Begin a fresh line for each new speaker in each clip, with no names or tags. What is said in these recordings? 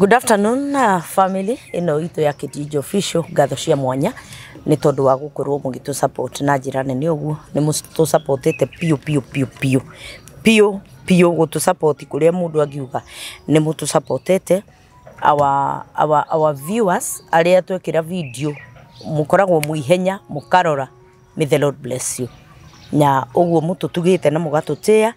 Good afternoon family ino itu ya Kitijio Official gatho cia mwanya ni tondu wa gukorwo mugitu support na njira nene uguo ni mutu supportete pio gutu support kuria mundu angiuga ni mutu supportete our viewers aria twekira video mukoragwo muihenya mukarora. May the Lord bless you na uguo mutu tugite na mugatutia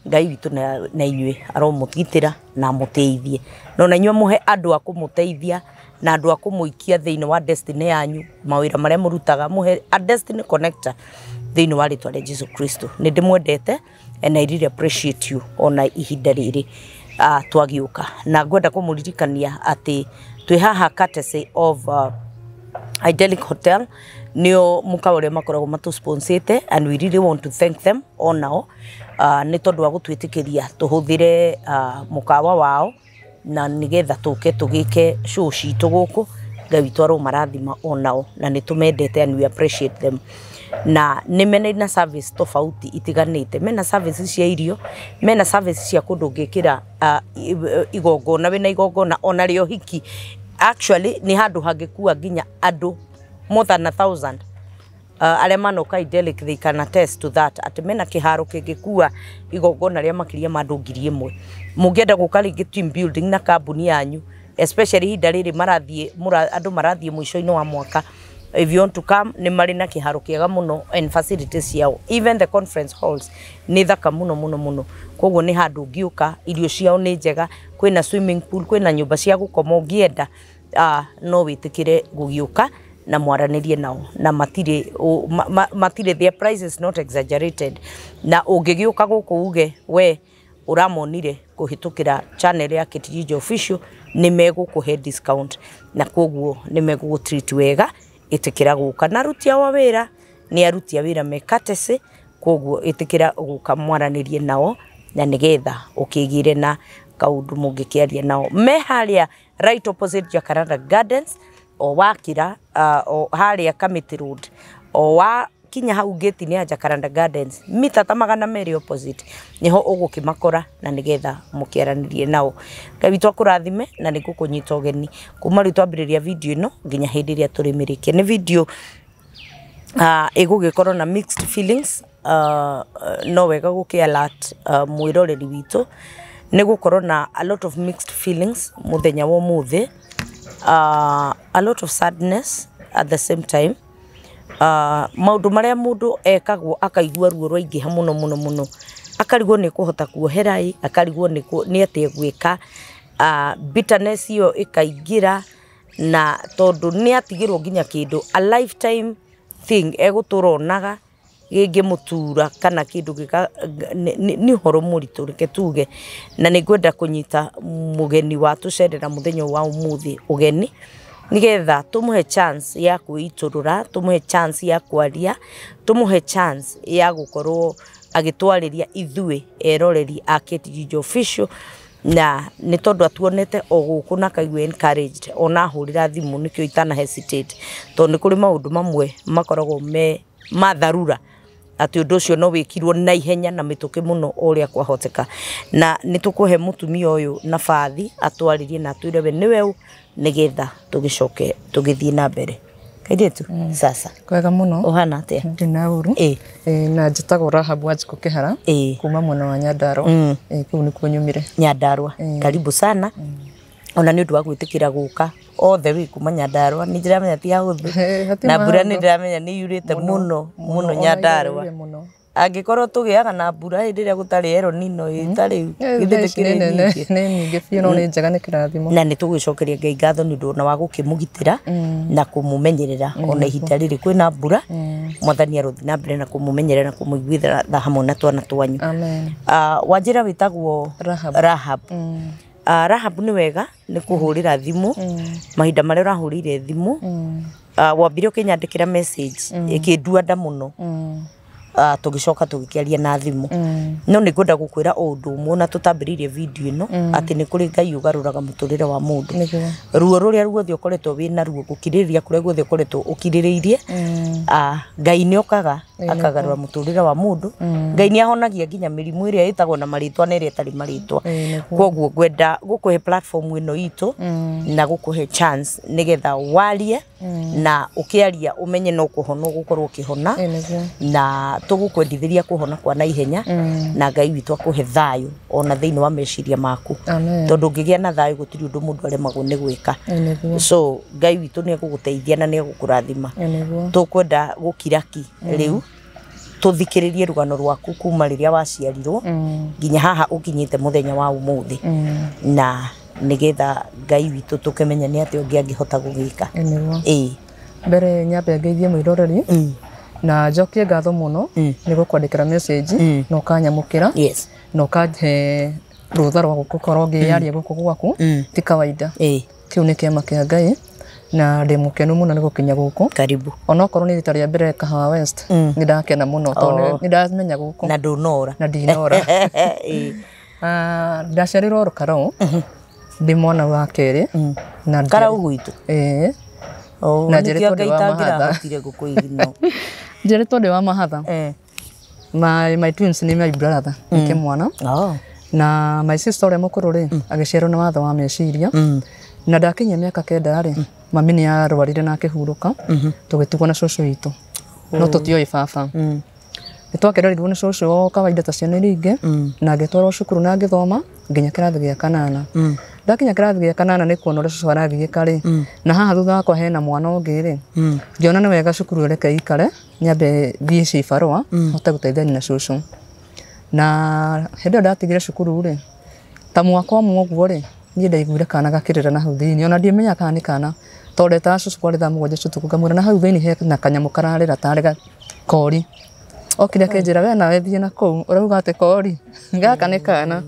Ngai witu na inywe aromutitira na muteithie no inywe muhe andu akumuteithia na andu akumuikia thiini wa destiny yanyu mawira maria murutaga muhe a destiny connector thiini wa ritwa ria Jesus Christo ni ndimwendete and I really appreciate you ona ihinda riri twagiuka na ngwenda kumuririkania ati twi haha courtesy of Idyllic Hotel nio mukawore makoragwo matusponsete and we really want to thank them all now ni tondu wa gutwitikiria tuhuthire mukawa wao na nigetha tuke tugike show citu guku Ngai witu aro marathima onao na nitumendete and we appreciate them na nimene na service tofauti itiganite mena services cia irio mena services cia kundu ngikira igongona wena igongona ona rio hiki actually ni handu hangikua ginya andu more than 1,000 aria manoka Idyllic they can attest to that at mena kiharo kingikua igongona ria makiria mandu 1,000 mungienda gukaringi team building na kambuni yanyu especially hinda riri marathie andu marathie mwisho-ini wa mwaka. If you want to come ni mari na kiharo kiega muno and facilities yao even the conference halls ni thaka muno koguo ni handu ngiuka irio ciao ni njega kwina swimming pool kwina nyumba cia gukoma ungienda no witikire gugiuka na mwaranirie nao na matire their prices not exaggerated na ungigiuka guku uge we uramonire kuhitukira channel ya Kitijio Official ni megukuhe discount na koguo ni megugutreat wega itikira guka na rutia wa wira ni arutia wira mekatese koguo itikira guka mwaranirie nao na nigetha ukigire na kaundu mungikiaria nao me haria right opposite Jacaranda Gardens o wakira o haria Kamiti Road o wa kinya hau gate ni ya Jacaranda Gardens mita ta 200 opposite niho ugukimakora na nigetha mukiaranirie nao. Ngai witu akurathime na nigukunyita ugeni kuma ritu ambiriria video ino nginya hindi ria turimirikie ni video igugikorwo na mixed feelings no wega guki alert mwiroreri witu nigukorwo na a lot of mixed feelings muthenya wa muthi a lot of sadness at the same time maundu maria mundu ekagwo akaigua ruo rwaingiha muno akarigwo ni kuhota kuoherai akarigwo ni atie gwika bitterness iyo ikaingira na tondu ni atigirwo ginya kindu a lifetime thing egutoronaga gingi mutura kana kindu gika ni horo muritu reke tuge na ningwenda kunyita mugeni wa tucerera muthenya wa umuthi ugeni nigetha tumuhe chance ya kuiturura tumuhe chance ya kwaria tumuhe chance ya gukorwo agitwariria ithue eroreri a Kitijio Official na ni tondu atuonete oguku na kaigwe encouraged ona hurira thimu nikyo itana hesitate tondu kuri maundu mamwe makoragwo me matharura ati undu ucio no wikirwo na ihenya na mituki muno uria kwahoteka na nitukuhe mutumia uyu na fathi atwaririe na twire we niwe nigetha tugicoke tugithie na mbere kaidetu sasa
kwega muno
uhana atia
ndina uru na njitagwo Rahab Wanjiku Kihara kuma mwena wa Nyandarua kuu nikuo nyumire
Nyandarua karibu sana ona ni undu wa gwitikira guka all the way kuma Nyandarua ni ndiramenya ti hahuthu na mbura ni ndiramenya ni yurite muno Nyandarua angikorwo tugiaga na mbura hindi ria gutari ero nino itari githithikire
ni ngi no ni njega ni kirathimo
na ni tugicokeria Ngai ngatho ni undu wa gukimugitira na kumumenyerera ona ihinda riri kwina mbura mwathani aruthi na mbere na kumumenyerera na kumuiguithira hamwe na twana twanyu
amen
wanjira witagwo Rahab Rahab ni wega ni kuhurira thimu mahinda maria urahurire thimu wambire ukinyandikira message ikindua nda muno tugicoka tugikiaria na thimu no ni ngwenda gukwira undu umwe tutambiririe video ino ati ni kuri Ngai ugaruraga muturire wa mundu ruo ruria ruothe ukoretwo wina ruo gukiriria kuria guothe ukoretwo ukiririirie Ngai ni okaga akagarura muturire wa mundu Ngai ni ahonagia nginya mirimu iria itagwo na maritwa na iria itari maritwa koguo ngwenda gukuhe platform ino itu na gukuhe chance nigetha warie na ukiaria umenye no kuhona gukorwo ukihona na tugukwendithiria kuhona kwa na ihenya na Ngai witu akuhe thayu ona thiini wa meciria maku tondu ngigia na thayu gutiri undu mundu aremagwo ni gwika so Ngai witu ni eguguteithia na ni egukurathima tukwenda gukiraki riu tuthikiririe rugano rwaku kuma riria waciarirwo nginya haha ukinyite muthenya wa umuthi na nigetha Ngai witu tukimenya ni ati ungi angihota gugika
mbere nyambe ngeithie mwiroreri na njokie ngatho muno ni gukwandikira message no kanyamukira no kahe rutha rwa gukorwo ngiaria guku gwaku ti kawaida kiu ni kiama kia Ngai na ndi mukenu muno ni gukinya guku
karibu
ona okorwo ni rita ria mbere Kahawa West ni ndakena muno tondu ni ndamenya guku
na ndunora
na ndinora ndacerirwo Rukaro ndi mwana wa keri na
Karau gwitu
na njiritwo ndi wa mahatha njiritwo ndi wa mahatha my twins ni my brother nke mwana na my sister ore mukuru ri agiciarwo na watho wa meciria na ndakinya miaka 9 ri mami ni arwarire na akihuruka tugitugwo na cucu witu no tutioi baba nitwakererirwo ni cucu kawaida ta ciana iringi na ngitwarwo cukuru na ngithoma nginya kirathi gia 8 ndakinya kirathi gia 8 ni kuona uri cucu aragiika ri na haha thutha wakwa hena mwana ungi ri ngiona ni wega cukuru reke ikare nyambe thie cibarua hote guteithania na cucu na hindi ndatigire cukuru ri ta mwaka umwe uguo ri ni ndaiguire kana gakirira na hau thiini ona ndimenya kana ni kana tondu ta cucu kwari tha mugwanja cutuku ngamwira na hau thiini he na kanyamu kararira tarega kori okire akenjira we nawe thie na kou urauga ati kori ngaka ni kana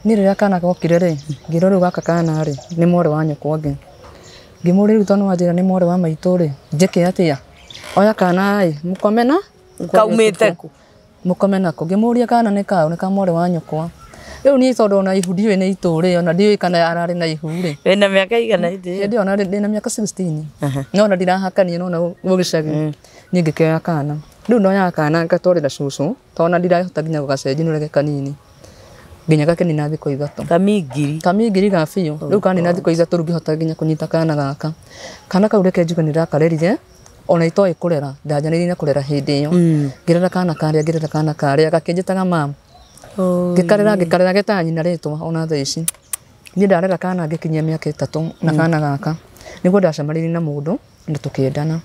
ni riria kana gokire ri ngiro riu gaka kana ri ni mwore wa nyoko ngi ngimuri riu tonu wanjira ni mwore wa maitu ri njike atia oya kana ai mukomena
kaumite ku
mukomena ku ngimuria kana ni ka mwore wa nyoko riu ni tondu na ihu ndiwe ni ituri ona ndiwe kana arari na ihu ri
wena miaka igana indi
ndi ona ndi na miaka 16 no na ndirahakania no na gugicagi ni ngikioya kana riu noya kana ngatwarira cucu tona ndirahota nginya gugacenji nurege kanini nginya gake ni na thiko 3 kamingiri ga biu riu kana na thiko 3 rungihota nginya kunyita kana gaka kana kau reke njuga nirakarerire ona itoi kurera ndajaniri na kurera hindi iyo ngirera kana karia gakinjitaga mama ngikarera getanyi na ritwa ona thaa ici ni ndarera kana ngikinyia miaka 3 na kana gaka niguo ndacemanirie na mundu na tukiendana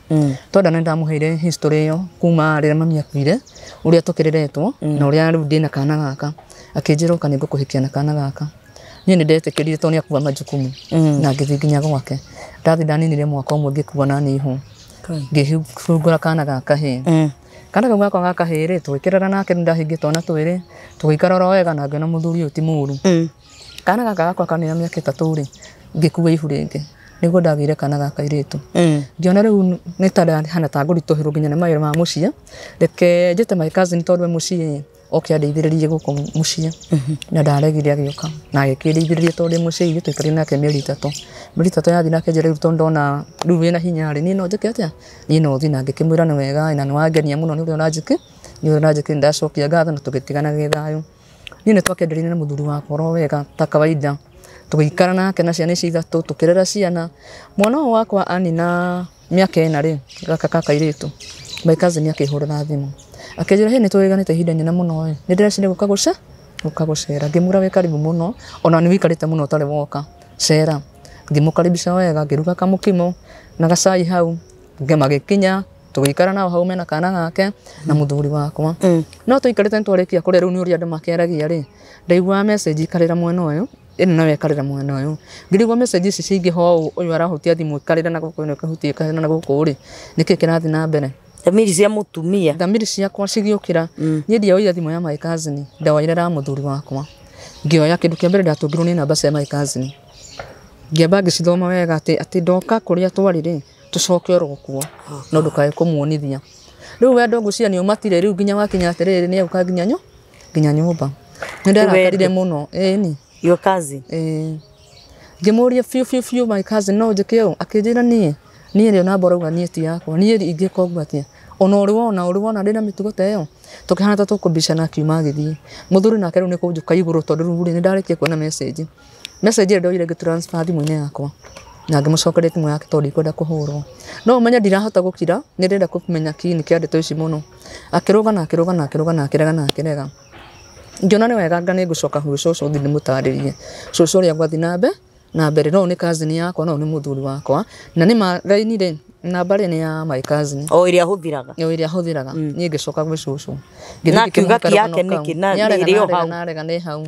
twendana ndamuheire history iyo kuma riria mami akuire uria tukiriretwo na uria riu ndina kana gaka akinjira kana ngukuhikia na kana gaka ni ndetikirire tondu akuwa majukumu na ngithi nginya gwake ndathi ndaninire mwaka umwe ngikuwa na nihu ngihungura kana gaka hi kana kau gaka hi ri twikirana nake ndahingitwo na twiri tugikara ro wega na ngiona muthuri uti muru kana gaka gakwa kana miaka 3 ri ngikuwa ihu ringi niguo ndagire kana gaka iritu ngiona riu ni tara hana ta ngurituhiru nginya na mawira ma mucie reke njite my cousin tondu mucie oke andeithiririe guku mucie na ndaregire agioka na agikirithiririe tondu mucie ithu twikari nake mieri 3 yathi nake njira riu tondu ndona riu wina hinya ri ni no njike atia ni no thi na ngikimwira ni wega na ni wangenia muno ni uri onanjiki ndacokia ngatho na tugitigana githayu ni ni twakendereire na muthuri wakwa ro wega ta kawaida tugikara nake na ciana ici 3 tukirera ciana mwana wakwa ani na miaka 4 ri gaka kaka iritu my cousin akihurira thimu akenjira he ni twiganite hinda nyina muno ni ndirecire gukagucera ngimura we karibu muno ona ni wikarite muno tare woka cera ngimukaribisha wega ngiruga kamukimo na gacai hau ngemagikinya tugikara nao hau mena kana gake na muthuri wakwa no tuikarite ntwarikia kuri riu ni uri andu makeragia ri ndaigua message ikarira mwena uyu ene nawe karira mwena uyu ngirigwa message ici cingiho uyu arahutia thimu ikarira na guku ni kahutia ikarira na guku ri niki kirathi na mbere
thamiri cia mutumia
thamiri ciakwa cigiukira ni ndioya thimu ya my cousin ndawairera muthuri wakwa ngioya kindu kia mbere ndatungirwo ni namba cia my cousin ngiamba ngicithoma wega ati ndoka kuria twarire tucoke oro kuo no ndukae kumuonithia riu wendo ngucia ni umatire riu nginya wakinya atiriri ni uka nginya nyumba ndarakarire muno ni
your cousin
ngimuria fiu my cousin no njike u akinjira nie rio na borauga nie ti yakwa nie ingika uguo atia ona uri wona ndina mitugo ta iyo tukihana ta tukubicana kiuma githii muthuri nake riu ni kunjuka iguru tondu riu ni ndarikia kuona message ndoire ngitransfer thimu-ini yakwa na ngimucokeria thimu yake tondu ikwenda kuhurwo no umenya ndirahota gukira ni ndenda kumenya kini kia ndeto ici muno akirugana akirega ngiona ni wega anga ni ngucoka hu cucu thi ndimutaririe cucu uria gwathi na mbere no ni cousin yakwa no ni muthuri wakwa na ni rainire namba ni ya my cousin
iria huthiraga
ni ngicoka gwi cucu
na kiugati yake niki na irio hau
narega ni hau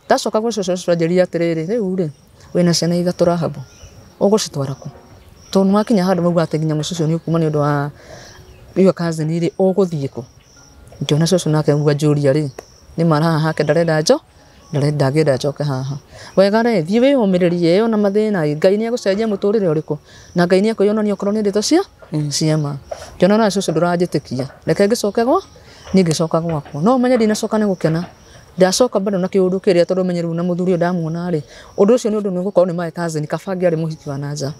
ndacoka gwi cucu twanjiria atiriri riu ri wina ciana ithatu Rahabu ugucitwara ku tondu makinya handu mauga ati nginya mucucu ni ukuma ni undu wa your cousin ri uguthie ku ngiona cucu nake ngua njuria ri ni maraha hake ndarenda ngenda njoke haha wega re thie wi umiririe iyo na mathina Ngai ni agucenjia muturire uriku na Ngai ni akuyonania okorwo ni ndeto ciama ngiona na cucu nduranjitikia reke ngicoke ni ngicoka gwakwa no umenye ndinacoka ni gukena ndacoka bado na kiundu kiria tondu menye riu na muthuri ndamuona ri undu ucio ni undu ni gukorwo ni my cousin kabangi ari muhiki wa nanja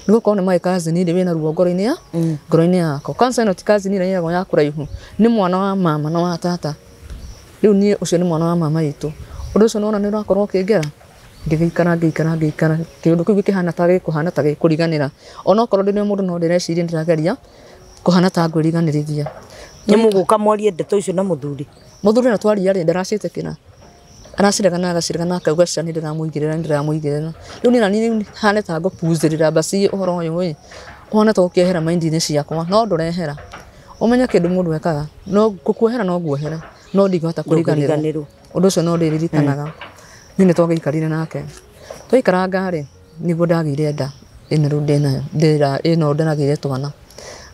ni gukorwo ni my cousin ri wina ruo ngoro-ini yako kansa ino ti cousin ira yago ya kuraihu ni mwana wa mama na wa tata riu ni ucio ni mwana wa mama itu undu ucio nona ni urakorwo ukingera ngigikara kiundu kiu gikihana ta gikuriganira ona okorwo ndi mundu no ndireciria ndirageria kuhana ta ngwiriganirithia
ni muguka mwarie ndeto icio na muthuri
na twaria ri ndaracitikira araciragana akauga cia ni ndiramuigirira riu ni nani hane ta ngupuzirira basi uhoro uyu wi ona ta ukiehera mind-ini ciakwa no ndurehera umenya kindu mundu ekaga no gukuehera no guohere no ndigihota kuriganirwo undu ucio no ndiririkanaga ni twagaikarire nake twaikaranga ri niguo ndagire nda ina riu ino ndaragire twana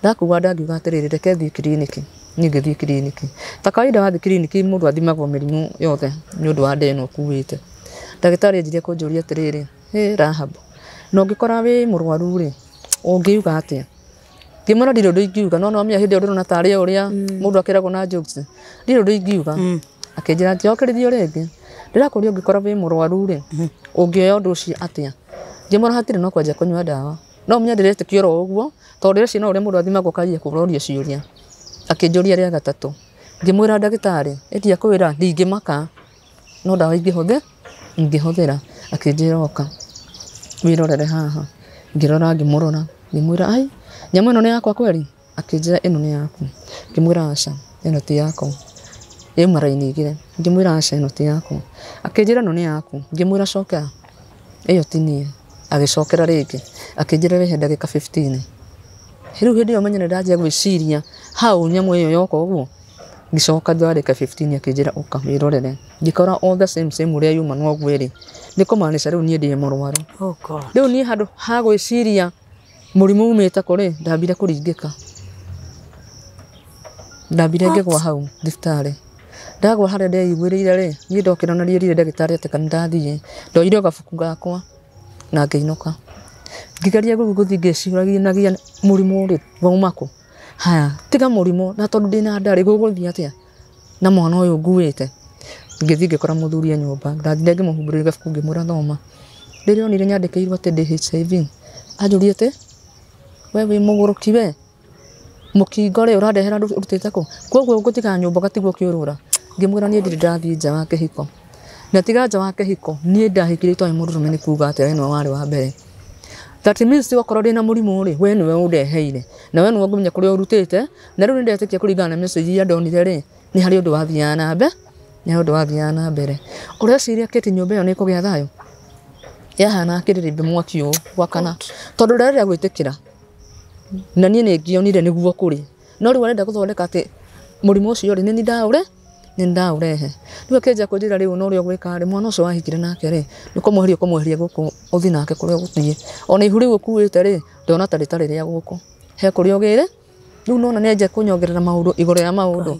ndakuga ndangiuga atiriri reke thii kiriniki ni ngithii kiriniki ta kawaida wathi kiriniki mundu athimagwo mirimu yothe ni undu wa nda ino ukuite ndagitari anjirie kunjuria atiriri Rahabu no ngikora wi murwaru ri ungiuga atia ngimona ndiro ndu ingiuga no mia hindi ndurona tari uria mundu akiragwo na jokes ndiro ndu ingiuga akinjira njokerithio ringi ndirakuria ngikora wi murwaru ri ungioya undu ucio atia ngimona hatire no kwanja kunywa dawa no menya ndiretikia ro uguo tondu reci no uria mundu athimagwo karia kuroria ciuria akinjuria ria gatatu ngimwira ndagitari etia kwira ndingimaka no dawa ingihuthira akinjira oka wirorere haha ngirora ngimwira ai nyamu ino ni yakwa kweri akinjira ino ni yaku ngimwira aca ino ti yakwa maraini igire ngimwira aca ino ti yakwa akinjira ino ni yaku ngimwira coka iyo ti nie agicokera ringi akinjira rehe ndagika 15 riu hindi iyo menye ndanjia gwiciria hau nyamu iyo yoka uguo ngicoka ndagika 15 akinjira uka wirorere ngikora all the same uria yuma no gwiri ndikumaanisha riu nie ndi murwaru riu nie handu ha gwiciria murimu umite kuri ndambire kuringika ndambire ngigwa hau thibitarĩ ndagwa haria ndeiguĩrĩire ri nie ndokĩra na rĩerire ndagĩtarĩ atĩ kana ndathiĩ ndoire gabuku gakwa na ngĩinũka ngĩgeria gũthiĩ ngĩcũranagia mũrimũ rĩ wauma kũ haya tiga mũrimũ na tondũ ndĩna nda rĩ gũgũthiĩ atĩa na mwana ũyũ nguĩte ngĩthiĩ ngĩkora mũthuri nyũmba ndathire ngĩmũhumbĩrĩria gabuku ngĩmwĩra thoma rĩrĩa onire nyandĩkĩirwo atĩ ndĩ HIV anjũria atĩ we wĩ mũgũrũki we mũkingo rĩ ũrandehera rutĩte kũ koguo ngũtiga nyũmba gatigwo kĩũrũra ngĩmwĩra niĩ ndirĩ ndathiĩ nja wa kĩhiko na tiga nja wa kĩhiko niĩ ndahikĩrĩtwo nĩ mũndũrũme nĩ kuuga atĩ we nĩwe warĩ wa mbere that means wakorwo ndĩ na mũrimũ rĩ we nĩwe ũndeheire na we nĩwe ngũmenya kũrĩa ũrutĩte na rĩu nĩndetĩkia kũringana na message iria ndonire rĩ nĩ harĩ ũndũ wathiaga na mbere ũreciria kĩti nyũmba ĩyo nĩ ĩkũgĩa thayũ yahana akĩrĩrĩmbĩ mwaki ũũ gwakana tondũ ndarenda gwĩtĩkĩra na niĩ nĩngĩonire nĩguo kũrĩ no rĩu arenda gũthondeka atĩ mũrimũ ũcio rĩ nĩ ndaũrehe rĩu akĩnja kũnjĩra rĩu no ũrĩa ũgwĩka rĩ mwana ũcio wahikire nake rĩ nĩ kũmweheria gũkũ ũthiĩ nake kũrĩa ũgũthiĩ ona ihu rĩu ũkuĩte rĩ ndona ta rĩtarĩ rĩa gũkũ he kũrĩa ũgĩrĩ rĩu nona nĩanjia kũnyongerera maũndũ igũrũ ya maũndũ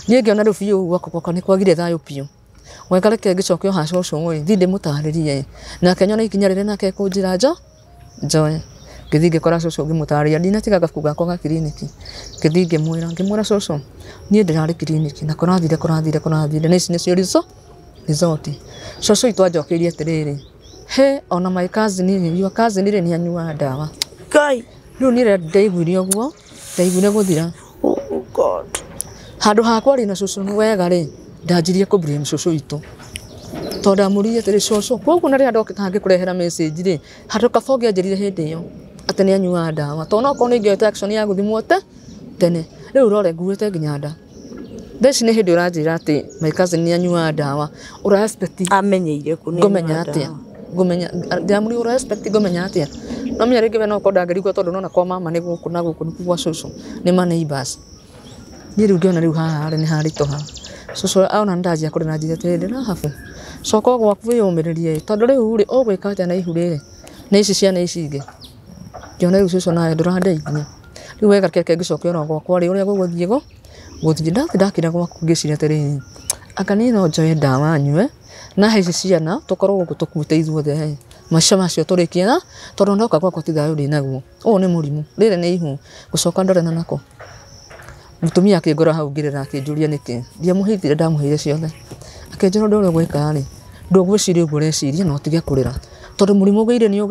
niĩ ngĩona rĩu biũ gwakwa nĩ kwagire thayũ biũ wega reke ngĩcoke haca ũcio thiĩ ndĩmũtarĩrie nake nyona ikinya rĩrĩa nake kũnjĩra njoe Ngĩthiĩ ngĩkora cũcũ ngĩmũtarĩria ndinatiga gabuku gakwa ga kiriniki. Ngĩthiĩ ngĩmwĩra cũcũ niĩ ndĩrarĩ kiriniki na kũrathire na ici nĩcio result. Cũcũ witũ anjokeirie atĩrĩrĩ, he ona my cousin your cousin rĩ nĩ anyuaga ndawa.
Ngai.
Rĩu niĩ ndaiguire ũguo, ndaiguire gũthira.
Oh God.
Handũ hakwa rĩ na cũcũ nĩ wega rĩ, ndanjirie kũ blame cũcũ witũ. Tondũ ndamũririe atĩrĩ cũcũ, koguo na rĩrĩa ndokĩka ngĩkũrehera message rĩ, handũ kaba ũngĩanjĩrire hĩndĩ ĩyo atĩ nĩ anyuaga ndawa. Tondũ no korwo nĩ ingĩoete action ya gũthimwo tene. Rĩu rore nguĩte nginya nda. Theci nĩ hĩndĩ ũranjĩra atĩ my cousin nĩ anyuaga ndawa. Ũra expect
amenyeire kũ nĩ
ngũmenya atĩa? Ngũmenya ndamũri ũra expect ngũmenya atĩa? No menya rĩngĩ we no korwo ndangĩrigwo tondũ nona kwa mama nĩ gũkũ na gũkũ nĩ kwa cũcũ nĩ ma neighbors. Niĩ rĩu ngĩona rĩu haha nĩ haritũha. Cũcũ aona ndanjia kũrĩ na njĩra atĩrĩ ndĩna habu. Coka gwaku wĩyũmĩrĩrie tondũ rĩu rĩ ũgwĩka atĩa na ihu rĩrĩ na ici ciana ici ingĩ. Ngĩona rĩu cũcũ nawe ndũrandeithia. Rĩu wega keke ngĩcokia oro gwakwa rĩ ũrĩa gũgũthiĩ gũthiĩ ndakĩra gwaku ngĩciria atĩrĩ aka niĩ no njoe ndawa nyue na ici ciana tũkorwo gũkũ tũkuĩte ithuothe maica macio tũrĩkie na tondũ ndoka gwakwa ti thayũ ndĩ naguo. Ũũ nĩ mũrimũ rĩrĩ nĩ ihu gũcoka ndorena nako. Mũtumia akĩngora hau ngĩrĩra akĩnjũria nĩkĩ ndiamũheithire ndamũheire ciothe. Akĩnjĩra ũndũ ũrĩa ũgwĩka rĩ ndũgwĩciria ũguo ũreciria no ũtige kũrĩra tondũ mũrimũ ũgĩire nĩ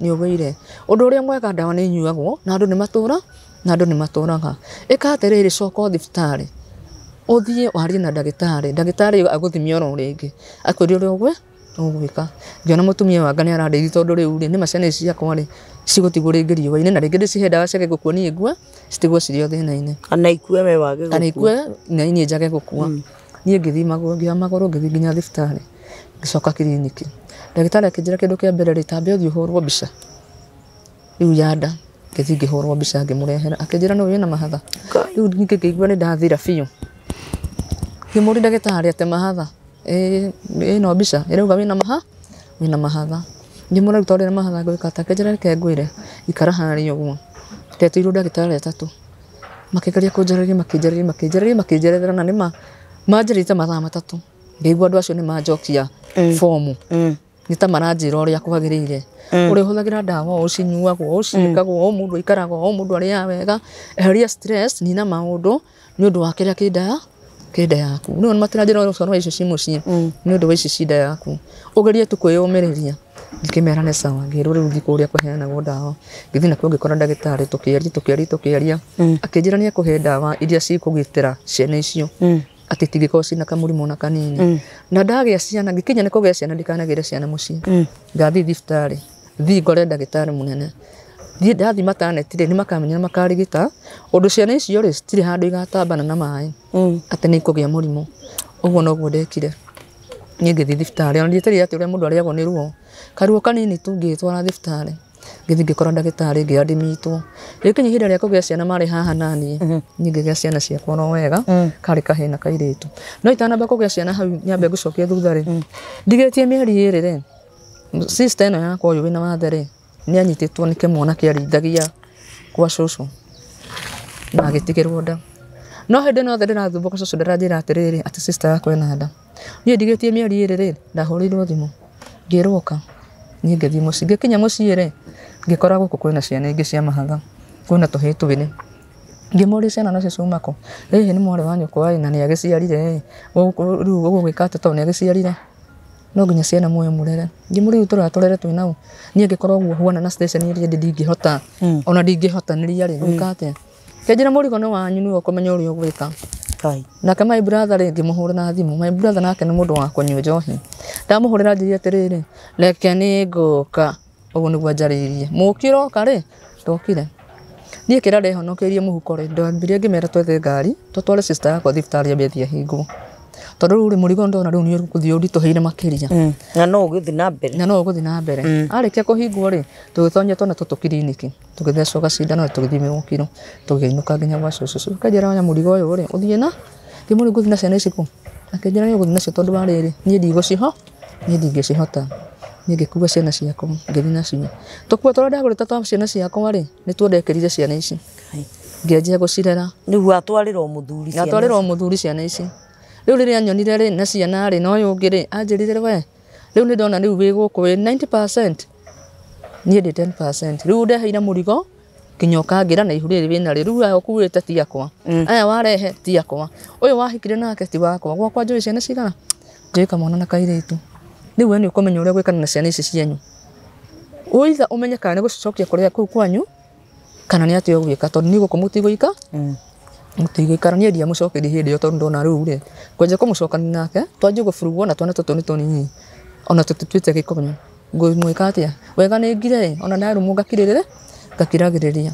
ũgĩire. Ũndũ ũrĩa mwega ndawa nĩ inyuagwo na andũ nĩ matũraga. Ĩka atĩrĩrĩ coka thibitarĩ ũthiĩ warie na ndagĩtarĩ agũthimie oro rĩngĩ akwĩre ũrĩa ũgwĩka. Ngĩona mũtumia wanga nĩ arandeithia tondũ rĩu rĩ nĩ maciana ici ciakwa rĩ cigũtigwo rĩngĩ riũa-inĩ na rĩngĩ ndĩcihe ndawa ciage gũkua niĩ ngue citigwo cirĩ o thĩna-inĩ
kana ikue we wage gũkua
kana ikue na niĩ njage gũkua. Niĩ ngĩthiĩ magũrũ ngĩthiĩ nginya thibitarĩ ngĩcoka kiriniki. Ndagĩtarĩ akĩnjĩra kĩndũ kĩa mbere rĩ tambe ũthiĩ ũhũrwo mbica rĩu ya nda. Ngĩthiĩ ngĩhũrwo mbica ngĩmũrehera akĩnjĩra no wĩna mahatha. Rĩu ningĩ ngĩigua nĩ ndathira biũ. Ngĩmũria ndagĩtarĩ atĩ mahatha ĩno mbica ĩrauga wĩna mahatha. Ngĩmũria rĩu tondũ ndĩna mahatha ngwĩka atĩa? Akĩnjĩra reke ngwĩre ikara harĩa ũguo. Ndetirwo ndagĩtarĩ atatũ makĩgeria kũnjarĩria na nĩ manjarĩte mathaa matatũ. Ngĩigua andũ acio nĩ manjokia fomu nĩ ta maranjĩra ũrĩa kwagĩrĩire ũrĩa ũhũthagĩra ndawa ũcinyuagwo ũciĩkagwo mũndũ aikaraga mũndũ arĩaga wega eheria stress nina maũndũ nĩ ũndũ wa kĩrĩa kĩnda yaku. Nĩ matiranjĩra ũcoro icio ci mũciĩ nĩ ũndũ wa ici cinda yaku ũgerie tu kwĩyũmĩrĩria. Ngĩmera nĩ sawa ngĩrwo rĩu thiĩ kũrĩa kũheanagwo ndawa. Ngĩthiĩ nakuo ngĩkora ndagĩtarĩ tũkĩaria akĩnjĩra nĩ ekũhe ndawa iria cikũgitĩra ciana icio atĩ tingĩkorwo ciĩna kamũrimũ na kanini. Na ndagĩa ciana ngĩkinya nĩ kũgĩa ciana ndikanagĩre ciana mũciĩ. Ngathiĩ thibitarĩ thiĩ ngore ndagĩtarĩ mũnene. Thiĩ ndathiĩ maternity nĩ makamenya makarigita ũndũ ciana icio rĩ citirĩ handũ igatambana na maĩ atĩ nĩ ikũgĩa mũrimũ. Ũguo noguo ndekire. Niĩ ngĩthiĩ thibitarĩ ona ndietereire atĩ ũrĩa mũndũ arĩagwo nĩ ruo karuo kanini tu ngĩtwara thibitarĩ. Ngĩthiĩ ngĩkora ndagĩtarĩ ngĩadmitwo. Rĩkinya ihinda rĩa kũgĩa ciana marĩ haha naniĩ niĩ ngĩgĩa ciana ciakwa no wega karĩ kahĩĩ na kairĩtu. No itanamba kũgĩa ciana hau nyambe ngũcokia thutha rĩ ndigĩtie mĩeri ĩrĩ rĩ sister ĩno yakwa ũyũ wĩna wathe rĩ nĩ anyitĩtwo nĩ kĩmwana kĩarĩithagia kwa cũcũ na agĩtigĩrwo nda. No hĩndĩ ĩno yothe ndĩrathumbũka cũcũ ndaranjĩra atĩrĩrĩ atĩ sister yakwa ĩna nda. Niĩ ndigĩtie mĩeri ĩrĩ rĩ ndahũrĩirwo thimũ ngĩrwo ũka. Niĩ ngĩthiĩ mũciĩ ngĩkinya mũciĩ rĩ ngĩkora gũkũ kwĩna ciana ingĩ cia mahatha kwĩna tũhĩĩ twĩrĩ. Ngĩmoria ciana nacio ciuma kũ? Rĩrĩ nĩ mwarĩ wa nyũkwa na nĩ agĩciarire rĩu ũgwĩka atĩ tondũ nĩ agĩciarire no nginya ciana muoyo mũrere. Ngĩmũria tũratũrere twĩna ũ? Niĩ ngĩkora ũguo huana na station iria ndingĩhota ona ndingĩhotanĩria rĩ gwĩka atĩa? Akĩnjĩra mũrigo nĩ wanyu nĩwe ũkũmenya ũrĩa ũgwĩka. Nake my brother rĩ ngĩmũhũrĩra thimũ. My brother nake nĩ mũndũ wa kũnyua njohi. Ndamũhũrĩra njĩria atĩrĩrĩ reke nĩ ngũka. Ũguo nĩguo anjarĩirie. Mũkĩroka rĩ ndokire. Niĩ kĩrĩa ndehonokeirie mũhuko rĩ ndambirie ngĩmera twethe ngari tũtware sister yakwa thibitarĩ ambe athiĩ ahingwo. Tondũ rĩu mũrigo ndona rĩu nĩ ũgũthiĩ ũritũhĩire makĩria.
Na no ũgũthiĩ na mbere. Arĩkia kũhingwo rĩ tũgĩtonya twana tũtũ kiriniki tũgĩthecwo gacindano tũgĩthimĩrwo kiro tũgĩinũka nginya gwa cũcũ. Akĩnjĩra oya mũrigo ũyũ rĩ ũthiĩ na ngĩmũria ngũthiĩ na ciana ici kũ? Akĩnjĩra nĩ ũgũthiĩ nacio tondũ wa rĩrĩ niĩ ndingĩcihota. Niĩ ngĩkua ciana ciakwa ngĩthiĩ nacio. Tũkuo tũrĩa ndagũrĩte twa ciana ciakwa rĩ nĩ tuo ndekĩrire ciana ici. Ngĩanjia gũcirera. Nĩguo atwarĩrwo mũthuri
ciana ici. Rĩu rĩrĩa anyonire rĩ na ciana rĩ na ũyũ ũngĩ rĩ anjĩrire we rĩu nĩ ndona rĩu wĩ gũkũ wĩ 90% niĩ ndĩ 10%. Rĩu ndeheire mũrigo nginya ũkangira na ihu rĩrĩ wĩna rĩ, rĩu aya ũkuĩte ti akwa, aya warehe ti akwa, ũyũ wahikire nake ti wakwa, gwakwa njũĩ ciana cigana, njũĩ kamwana na kairĩtu. Rĩu we nĩ ũkũmenya ũrĩa gwĩkana na ciana ici cianyu, either ũmenye kana nĩ gũcicokia kũrĩa kũu kwanyu kana nĩ atĩ ũgwĩka, tondũ nĩ gũkũ mũtigũika mũtigũikara. Niĩ ndiamũcokeria hĩndĩ ĩyo tondũ ndona rĩu rĩ, kwenja kũmũcokania nake twanjie gũburugwo na twana tũtũ nĩ tũnini ona tũtituĩte gĩkonyo, ngũmwĩka atĩa? Wega nĩ ngire ona ndarumwo ngakiragĩrĩria.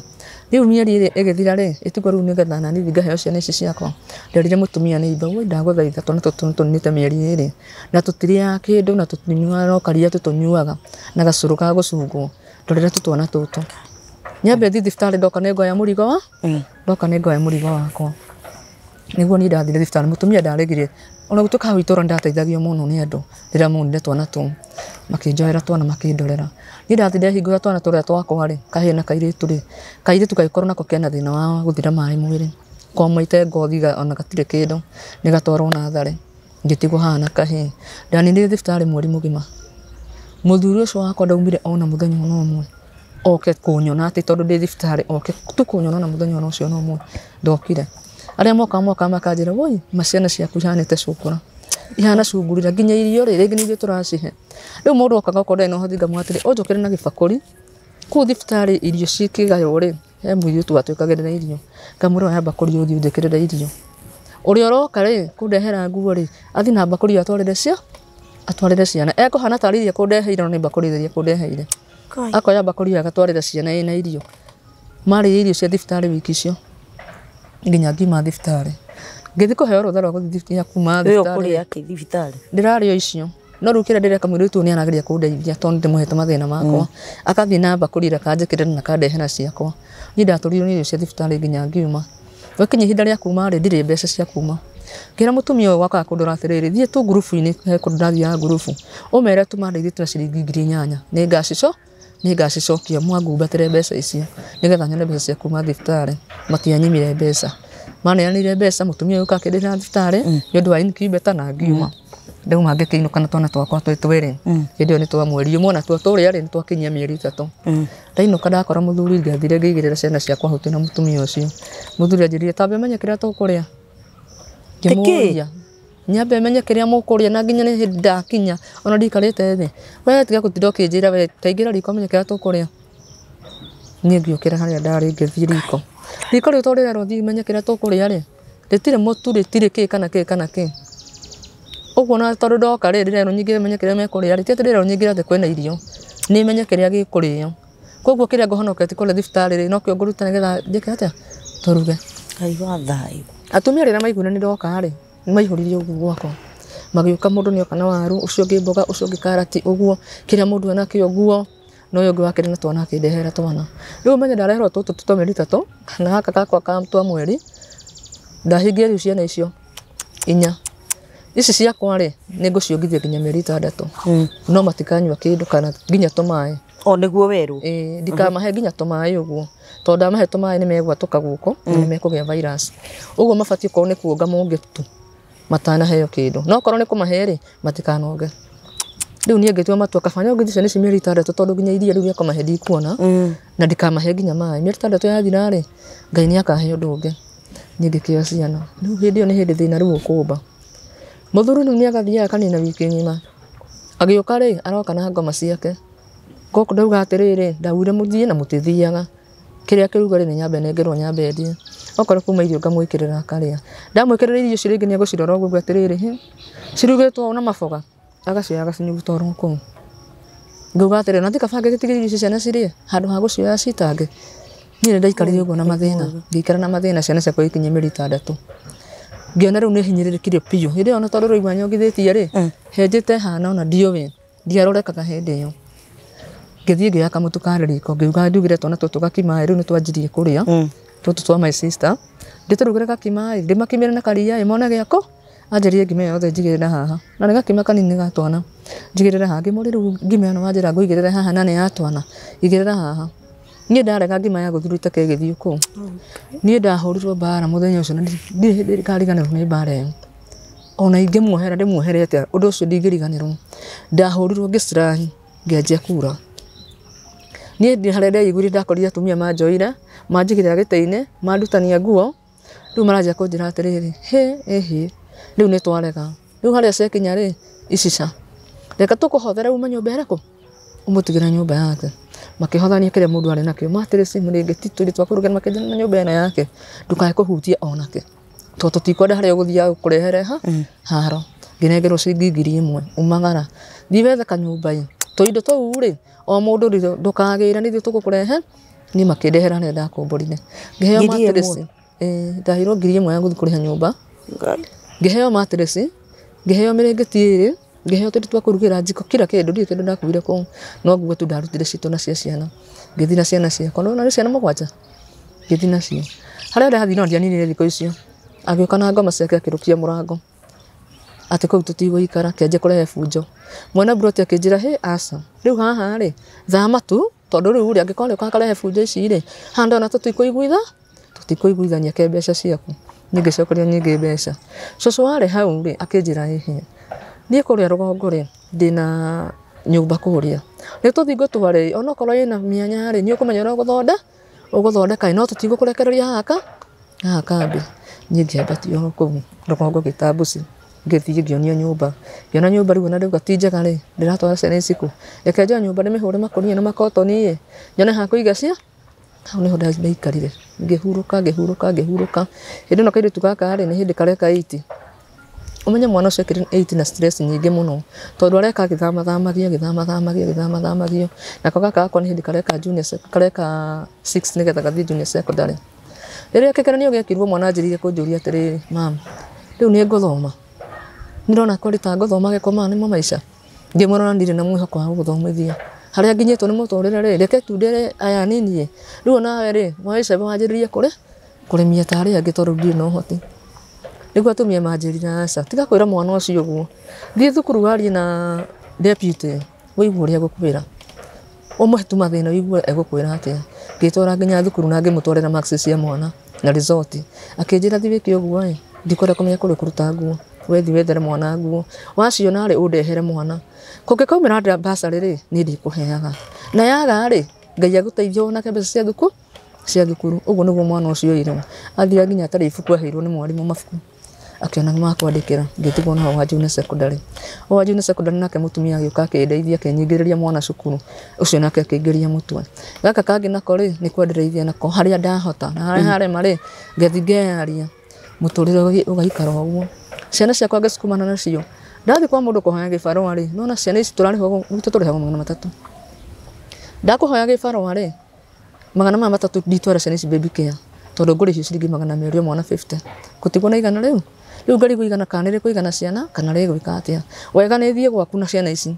Rĩu mĩeri ĩrĩ ĩgĩthira rĩ, ĩtugo rĩu nĩgetha nani ngaheo ciana ici ciakwa, nderire mũtumia nĩ itho, ndagũthaitha twana tũtũ tũnĩte mĩeri ĩrĩ na tũtirĩaga kĩndũ na tũtinyuaga no karia tũtũnyuaga na gacũrũ ka gũcungwo, ndorera tũtwana tũtũ. Nyambe thiĩ thibitarĩ ndoka nĩngoya mũrigo wakwa, nĩguo niĩ ndathire thibitarĩ. Mũtumia ndaregire ona gũtuĩka hau itũra ndateithagio mũno nĩ andũ rĩrĩa monire twana tũu, makĩnjoera twana makĩndorera. Niĩ ndathire ndehingũra twana tũrĩa twakwa rĩ, kahĩĩ na kairĩtu rĩ, kairĩtu gagĩkorwo nako kena thĩna wa gũthira maĩ mwĩrĩ, komaite ngothi ona gatirĩ kĩndũ, nĩgatwarwo natharĩ, ngĩtigwo haha na kahĩĩ. Ndaninire thibitarĩ mweri mũgima, mũthuri ũcio wakwa ndaumire ona mũthenya ona ũmwe oke kũnyona atĩ tondũ ndĩ thibitarĩ, oke tu kũnyona na mũthenya ona ũcio no ũmwe ndokire. Arĩa moka makanjĩra woi maciana ciaku ihanĩte cukura, ihana cungurira nginya irio rĩ, rĩngĩ nĩ irio tũracihe. Rĩu mũndũ okaga okorwo ndarĩ na ũhoti ngamwĩra atĩrĩ ũnjũkĩre na gĩbakũri kũu thibitarĩ, irio cikĩgaywo rĩ, he mũirĩtu watwĩkagĩrĩra irio, ngamwĩra oya bakũri ũthiĩ ũnjĩkĩrĩre irio. Ũrĩa ũroka rĩ kũndehera nguo rĩ, athiĩ na bakũri atwarĩre ciana, ekũhana tarĩ irio kũndeheire no nĩ bakũri iria kũndeheire, akoya bakũri agatwarĩra ciana ĩna irio. Marĩ irio cia thibitarĩ wiki icio nginya ngiuma thibitarĩ, ngĩthiĩ kũheo rũtha rwa gũthiĩ kuma thibitarĩ, ndĩrarĩ o icio. No rĩu kĩrĩa ndĩreka mũirĩtu nĩ arageria kũndeithia tondũ ndĩmũhete mathĩna makwa, agathiĩ na bakũri akanjĩkĩrĩra na akandehera ciakwa. Niĩ ndatũrirwo nĩ irio cia thibitarĩ nginya ngiuma. Gwakinya ihinda rĩa kuma rĩ, ndirĩ mbeca cia kuma, ngĩra mũtumia ũyũ wakaga kũndora atĩrĩrĩ, thiĩ tu ngurubu-inĩ, he kũndũ ndathiaga ngurubu, ũmere tũmandeithie na ciringi 8,000 nĩ ngacicokia mwangumbatĩre mbeca icio nĩgetha nyone mbeca cia kuma thibitarĩ. Matianyimire mbeca, maneanire mbeca, mũtumia ũyũ akĩndĩhera thibitarĩ nĩ ũndũ wa incubator na ngiuma. Ndauma ngĩkĩinũka na twana twakwa twĩ twĩrĩ, hĩndĩ ĩyo nĩ twa mweri ũmwe na tuo tũrĩa rĩ nĩ twakinyia mĩeri 3. Ndainũka ndakora mũthuri, ngathire ngĩigĩrĩra ciana ciakwa hau na mũtumia ũcio. Mũthuri anjĩrire tambe menye kĩrĩa tũkũrĩa, ngĩmũria nyambe menye kĩrĩa mũkũrĩa na nginya nĩ hĩndĩ ndakinya ona ndikarĩte thĩ, we tiga gũtinda ũkĩnjĩra we taingĩra riko menye kĩrĩa tũkũrĩa. Niĩ ngĩũkĩra harĩa ndarĩ ngĩthiĩ riko rĩu tondũ rĩrerwo thiĩ menye kĩrĩa tũkũrĩa rĩ, rĩtirĩ mũtu rĩtirĩ kĩ kana kĩ. Ũguo na tondũ ndoka rĩ rĩrerwo nyingĩre menye kĩrĩa mekũrĩa rĩ, ti atĩ rĩrerwo nyingĩre atĩ kwĩna irio, nĩ menye kĩrĩa gĩkũrĩo. Koguo kĩrĩa ngũhonoketie kũrĩa thibitarĩ rĩ no kĩo ngũruta nĩgetha njĩke atĩa tũruge.
Ngai wa thayũ.
Atumia rĩrĩa maiguire nĩ ndoka rĩ, nĩ maihũririe ũguo gwakwa, magĩũka mũndũ nĩ oka na waru, ũcio ũngĩ mboga, ũcio ũngĩ karati, ũguo kĩrĩa mũndũ enakĩo ũguo, no ũyũ ũngĩ wakĩrĩ na twana akĩndehera twana. Rĩu menye ndareherwo tũtũ twa mĩeri 3 na gaka gakwa ka twa mweri, ndahingia rĩu ciana icio 4. Ici ciakwa rĩ nĩ ngũciongithia nginya mĩeri 6, no matikanyua kĩndũ kana nginya tũmaĩ.
O nĩguo werũ?
Ndikamahe nginya tũmaĩ ũguo, tondũ ndamahe tũmaĩ nĩ megwatũka gũkũ na nĩ mekũgĩa virus. Ũguo mabatiĩ korwo nĩ kuonga monge tu matanaheo kĩndũ, no korwo nĩ kũmahe rĩ matikanoge. Rĩu niĩ ngĩtua matua kaba nyongithie ciana ici mĩeri 6 tondũ nginya iria rĩu rĩa kũmahe ndikuona na ndikamahe nginya maĩ. Mĩeri 6 yathira rĩ, Ngai nĩ akahe ũndũ ũngĩ. Niĩ ngĩkĩoya ciana, rĩu hĩndĩ ĩyo nĩ hĩndĩ thĩna rĩu ũkũmba. Mũthuri rĩu nĩ agathiaga kanina wiki ng'ima, agĩũka rĩ aroka na ngoma ciake. Gũkũ ndauga atĩrĩrĩ ndaugire mũthiĩ na mũtithiaga, kĩrĩa kĩruga rĩ nĩ nyambe nengerwo nyambe ndie, okorwo kuma irio ngamwĩkĩrĩra akarĩa. Ndamwĩkĩrĩra irio icio rĩngĩ nĩ egũcirora ũguo atĩrĩrĩ cirugĩtwo na maboga, agacioya agacinyugutoro kũu. Ngauga atĩrĩrĩ na ndikabange gĩtigĩrĩ irio icio ciana cirĩe handũ ha gũcioya citange. Niĩ nĩ ndaikarire ũguo na mathĩna, ngĩikara na mathĩna ciana ciakwa ikinyia mĩeri 6. Ngĩona rĩu nĩ hinyĩrĩrĩkire piũ, hĩndĩ ĩyo ona tondũ rĩu nyongithĩtie rĩ, henjete hana ona ndiowe ndiarorekaga hĩndĩ ĩyo. Ngĩthiĩ ngĩoya kamũtu ka riko, ngĩuga ndugire twana tũtũ gakima rĩu nĩ twanjirie kũrĩa tũtũ twa my sister, ndĩtũrugĩre gakima ndĩmakimĩre na karia mona gĩako, anjĩrire ngima ĩyo yothe njigĩrĩre haha, na nĩ gakima kanini ga twana, njigĩrĩre haha. Ngĩmũria rĩu ngima ĩno wanjĩra ngũigĩrĩre haha na nĩ ya twana, igĩrĩra haha. Niĩ ndarega ngima ya gũthurĩte kĩgĩthiĩ kũu, niĩ ndahũrirwo mbara mũthenya ũcio na ndirĩ hĩndĩ ngariganĩrwo nĩ mbara ĩyo, ona ingĩmuohera ndĩmuoherete ũndũ ũcio ndingĩriganĩrwo. Ndahũrirwo ngĩcirahi ngĩanjia kura, nie ndi harenda iguri ndakorire atumia manjoira manjigirira gite-ini mandutania nguo riu maraja kunjira atiriri he riu ni twarega riu haria cekinya ri icica reka tukuhothera uma nyumba iriku umutigira nyumba yake makihothania kiria mundu ari nakio matirisi muringiti turi twakurugana makijana nyumba ina yake ndukae kuhutia onake to tutikwenda haria guthia kurehere haro nginengerwo ciringi 1,000 umagara thiwethe kanyumba to indo tou ri o mundu ri ndukagira ni tugukurehe ni makindehera nenda komborine ngiheo matirisi ndahirwo 1,000 ya guthi kuriha nyumba ngiheo matirisi ngiheo miringiti iri ngiheo tundi twakurugira njiko kila kindu ndi kindu ndakuire ko no nguo tu ndarutire cito na cia ciana ngithi na ciana cia kono na ciana mugwanja ngithi na cio haria ndathi no ndianinire thiko icio agioka na ngoma ciake akirukia murango ati kau tutigũikara kenje kurehe bunjo mwana broti akinjira aca riu haha ri thama tu tondu riu ri angikore ukarehe bunjo ici ri handa na tutikuiguithania ke mbeca ciaku ningicokeria nyingi mbeca cucu wari hau ri akinjira nie kuria rugongo ri ndina nyumba kuria ni tuthingo twari ona korwo ina mianya ri ni ukumenya ura uguthondeka no tutigukurekereria haka mbi nyingi mbatio kuu rugongo gitambuci ngithii ngionia nyumba ngiona nyumba riu na riu gatinjaga ri ndiratwara ciana iciku reke njoe nyumba ndimihure makonia na makotoni nyone ha kuiga cia hau niho ndaikarire ngihuruka hindi no kairitu gaka ri ni hindi kareka 80 umenye mwana ucio ekire 80 na stress nyingi muno tondu areka githamathamagia nako gaka gakwa ni hindi kareka junior kareka 6 nigetha gathii junior secondary riria kekeranio gekirwo mwana anjirire kunjuria atiriri mam riu ni nguthoma ndirona ko rita nguthoma gekoma nimo maisha ngimurona ndire na mwihoko wa guthomithia haria nginyitwo ni muturire ri reke tundere aya nini riu nawe ri mwaisha wanjiririe kurimia tari angi tondu ndire no hoti niguo atumia manjirire aca tiga kwira mwana ucio guo thii thukuru warie na deputy wigue uria gukwira umuhetu mathina wigue egukwira atia ngitwara nginya thukuru na ngimutwarira marks cia mwana na result akinjira thi wiki uguo ndikore kumenya kuri kuruta nguo wethi wethere mwana nguo waciona ri undehere mwana kungikaumira ndira basari ri ni ndikuheaga na yaga ri ngai aguteithia onake mbeca cia thukuru uguo niguo mwana ucio iro athira nginya atari ibuku aheirwo ni mwarimu mabuku akiona makwandikira ngitigwo na wa junior secondary nake mutumia agioka akindeithia akinyingiriria mwana cukuru ucio nake akingiriria mutwe gaka kangi nako ri ni kwendereithia nako haria ndahota na haria harema ri ngethi ngearia muturire ugaikara uguo ciana ciakwa ngisukumana nacio ndathi kwa mundu kuhoya gibarua ri nona ciana ici turarihwo gwitũ turihagwo 300 ndakuhoya gibarua ri 300 nditwara ciana ici baby care tondu nguricio ciringi 200 mwana 50 gutigwo na igana riu ngari guigana kana ri kuigana ciana kana ri gwika atia wega ni thie gwaku na ciana ici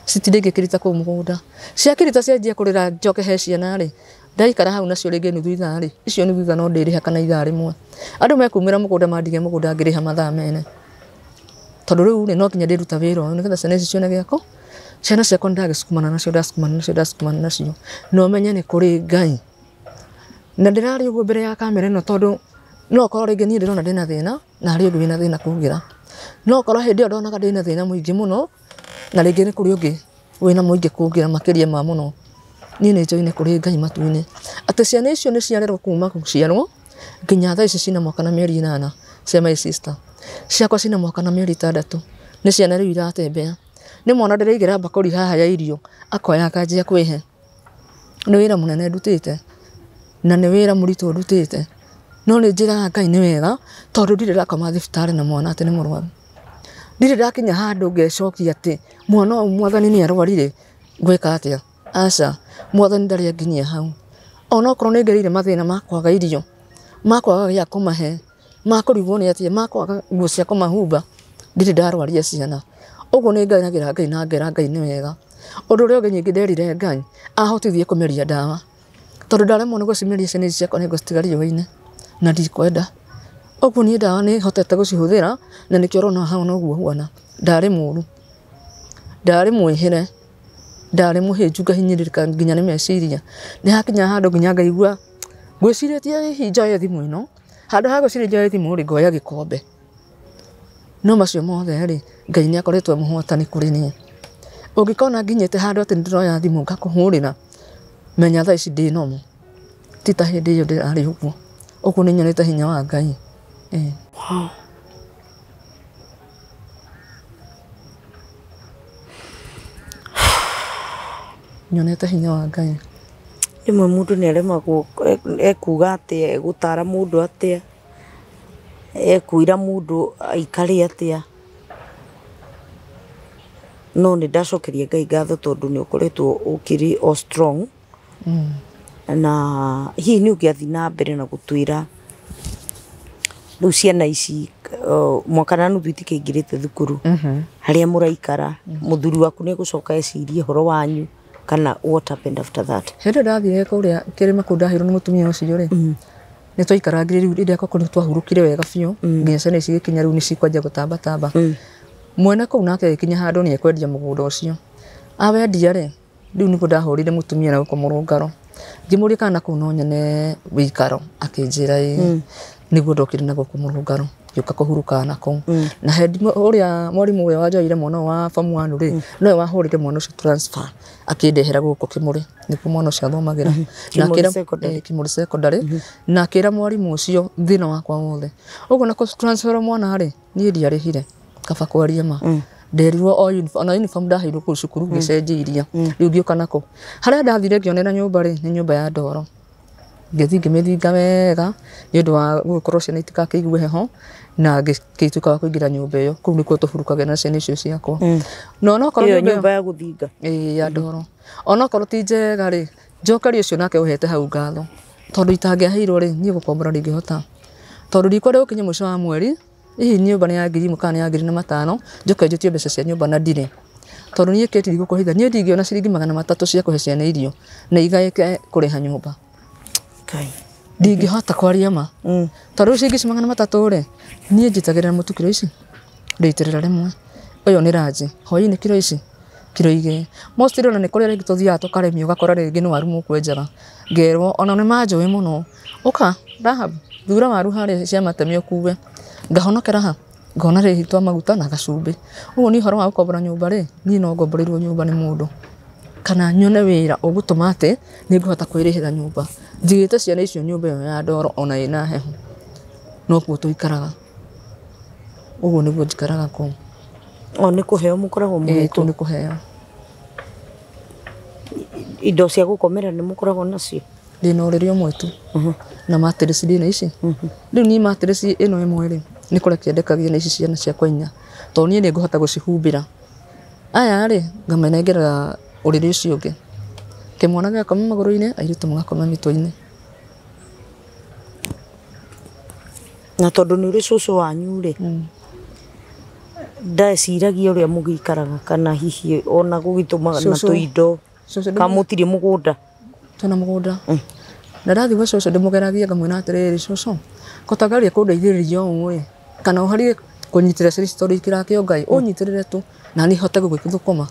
citirigikirita ku mugunda ciakirita cianjia kurira njoke he ciana ri ndaikara hau nacio ringi nuthu ithaa ri icio ni guiga no ndiriha kana ithaa rimwe andu mekumira mugunda mandige mugunda ngiriha mathaa mene tondu riu ri no kinya ndiruta wira uyu nigetha ciana ici cione giako ciana ciakwa ndagisukumana nacio no menye ni kuri Ngai na ndirari uguo mbere ya kamera ino tondu no korwo ringi ni ndirona ndina thina na hari undu wina thina kungira no korwo hindi iyo ndonaga ndina thina muingi muno na ringi ni kuri ungi wina muingi kungira makiria ma muno ni njoine kuri Ngai matu-ini ati ciana icio ni ciarerwo kuma guciarwo nginya thaa ici cina mwaka na mieri 8 cia my sister ciakwa cina mwaka na mieri 6 ni ciana riu iratembea ni mwana ndirigira bakuri haha ya irio akoya akanjia kwihe ni wira munene ndutite na ni wira murito ndutite no ni njira Ngai ni wega tondu ndirira kama thibitari na mwana ati ni murwaru ndirira kinya handu ngecokia ati mwana mwathani ni arwarire gwika atia aca mwathani ndari nginyia hau ona okorwo ni ngerire mathina makwaga irio makwaga gya kumahe makurigwo ni atia makwaga nguo cia kumahumba ndiri ndarwaria ciana uguo ni ngainagira Ngai na ngera Ngai ni wega undu ria ngi nderire Ngai ahotithie kumeria ndawa tondu ndaremwo ni gucimeria ciana ici ciakwa ni ngusitigaria waine na ndikwenda uguo ni ndawa ni hotete gucihuthira na nikio rona hau no guo huana ndari muru ndari mwihire ndari muhinju ngahinyirika nginya ni meciria ni hakinya handu nginya ngaigua ngwiciritie hinjoe thimu ino handu ha gwiciria njoe thimu ri ngoya gikombe no macio mothe ri Ngai ni akoretwo muhotani kuri nie ungikona nginyete handu ati ndiroya thimu ngakuhurira menya thaa ici ndĩ nomo ti ta hĩndĩ ĩyo ndĩrarĩ ũguo ũguo nĩ nyonete hinya wa Ngai.
Wow.
Nyonete hinya wa Ngai.
Rimwe mundu nĩ aremagwo ekuga atia, egũtara mundu atia, ekuira mundu aikare atia, no nĩ ndacokeria Ngai ngatho tondu nĩ ũkoretwo ũkĩrĩ o strong na hihi nĩ ũngĩathi na mbere na gũtwĩra rĩu ciana ici mwaka na nuthu itikĩingĩrĩte thukuru harĩa mũraikara mũthuri waku nĩ egũcoka ecirie ũhoro wanyu kana what happened after that?
Hĩndĩ ndathire kũrĩa kĩrĩma kũu ndahĩrwo nĩ mũtumia ũcio rĩ nĩ twaikarangire rĩu rĩrĩa korwo twahurũkire wega biũ nginya ciana ici gĩkinya rĩu nĩ cikwanjia gũtambatamba mwene kũu nake agĩkinya handũ nĩ ekwendia mũgũnda ũcio awendia rĩ rĩu nĩguo ndahũrire mũtumia na gũkomorwo ngaro ngĩmũria kana kũu no nyone wĩikaro akĩnjĩra nĩguo ndokire na gũkomorwo ngaro gĩũka kũhurũka nako na ũrĩa mwarimũ ũrĩa wanjoire mwana wa form 1 rĩ nowe wahũrire mwana ũcio transfer akĩndehera gũkũ Kĩmũrĩ nĩkuo mwana ũcio athomagĩra Kĩmũrĩ secondary na akĩra mwarimũ ũcio thĩna wakwa wothe ũguo na transfer mwana rĩ niĩ ndiarĩhire kaba kwaria ma nderirwo ona uniform ndaheirwo kũu cukuru ngĩcenjiria rĩu ngĩũka nako harĩa ndathire ngĩonera nyũmba rĩ nĩ nyũmba ya ndoro ngĩthiĩ ngĩmĩthinga wega nĩ ũndũ wa gũkorwo ciana itikakĩigue heho na ngĩtuĩka wa kũingĩra nyũmba ĩyo kũu nĩkuo tũhurũkagĩra na ciana icio ciakwa no onokorwo
nyũmba ya gũthinga
ya ndoro onokorwo ti njega rĩ njokeria ũcio nake ũhete hau ngatho tondũ itangĩaheirwo rĩ niĩ gũkombora ndingĩhota tondũ rĩkwa rĩa gũkinya mũico wa mweri hihi nyũmba nĩ ya 1,000 kana ya 2,500 njoke njũtio mbeca cia nyũmba na ndirĩ tondũ niĩ kĩtirigwo kũhitha niĩ ndingĩona ciringi 300 cia kũhe ciana irio na igaĩke kũrĩha nyũmba ndingĩhota kwaria ma tondũ ciringi 300 rĩ niĩ njitagĩrĩra mũtu kiro ici ndĩitĩrĩra rĩmwe ũyũ nĩ ranji hwaĩ-inĩ kiro ici kiro 2 most rĩona nĩ kũrĩa rĩngĩ tũthiaga tũkaremio ũgakora rĩngĩ nĩ waru mũkwenjaga ngerwo ona nĩ manjũĩ mũno ũka Rahab thura waru harĩa cia matemi ũkuwe ngahonokera ha ngona rĩhitwa maguta na gacumbĩ ũguo nĩ ũhoro wa gũkombora nyũmba rĩ niĩ no ngomboreirwo nyũmba nĩ mũndũ kana nyone wĩra ũgũtũma atĩ nĩ ngũhota kwĩrĩhĩra nyũmba njigĩte ciana icio nyũmba ĩyo ya ndoro ona ĩna heho no kuo tũikaraga ũguo nĩguo njikaraga kũu
o nĩ kũheo mũkoragwo mũhetwo
nĩ kũheo
indo cia gũkomera nĩ mũkoragwo nacio
ndĩna ũrĩrĩ ũmwe tu na matirĩci ndĩna ici rĩu niĩ matirĩci ĩno ĩmwe rĩ nĩ kũrĩa kĩendekagia na ici ciana ciakwa 4 tondũ niĩ nĩ ngũhota gũcihumbĩra aya rĩ ngamenengera ũrĩrĩ ũcio ũngĩ kĩmwana gĩakoma magũrũ-inĩ airĩtu magakoma mĩtwe-inĩ
na tondũ nĩ ũrĩ cũcũ wanyu rĩ ndeciragia ũrĩa mũgĩikaraga kana hihi ona gũgĩtũmaga na tũindo kamũtirĩ mũgũnda
twĩna mũgũnda na ndathi gwa cũcũ ndĩmũgeragia ngamwĩra atĩrĩrĩ cũcũ kotageria kũndeithĩrĩria ũũ ĩ kana ũharie kũnyitĩrĩra ciana ici tondũ ikirakĩo Ngai ũnyitĩrĩre tu na niĩ hote gũgĩthũkũma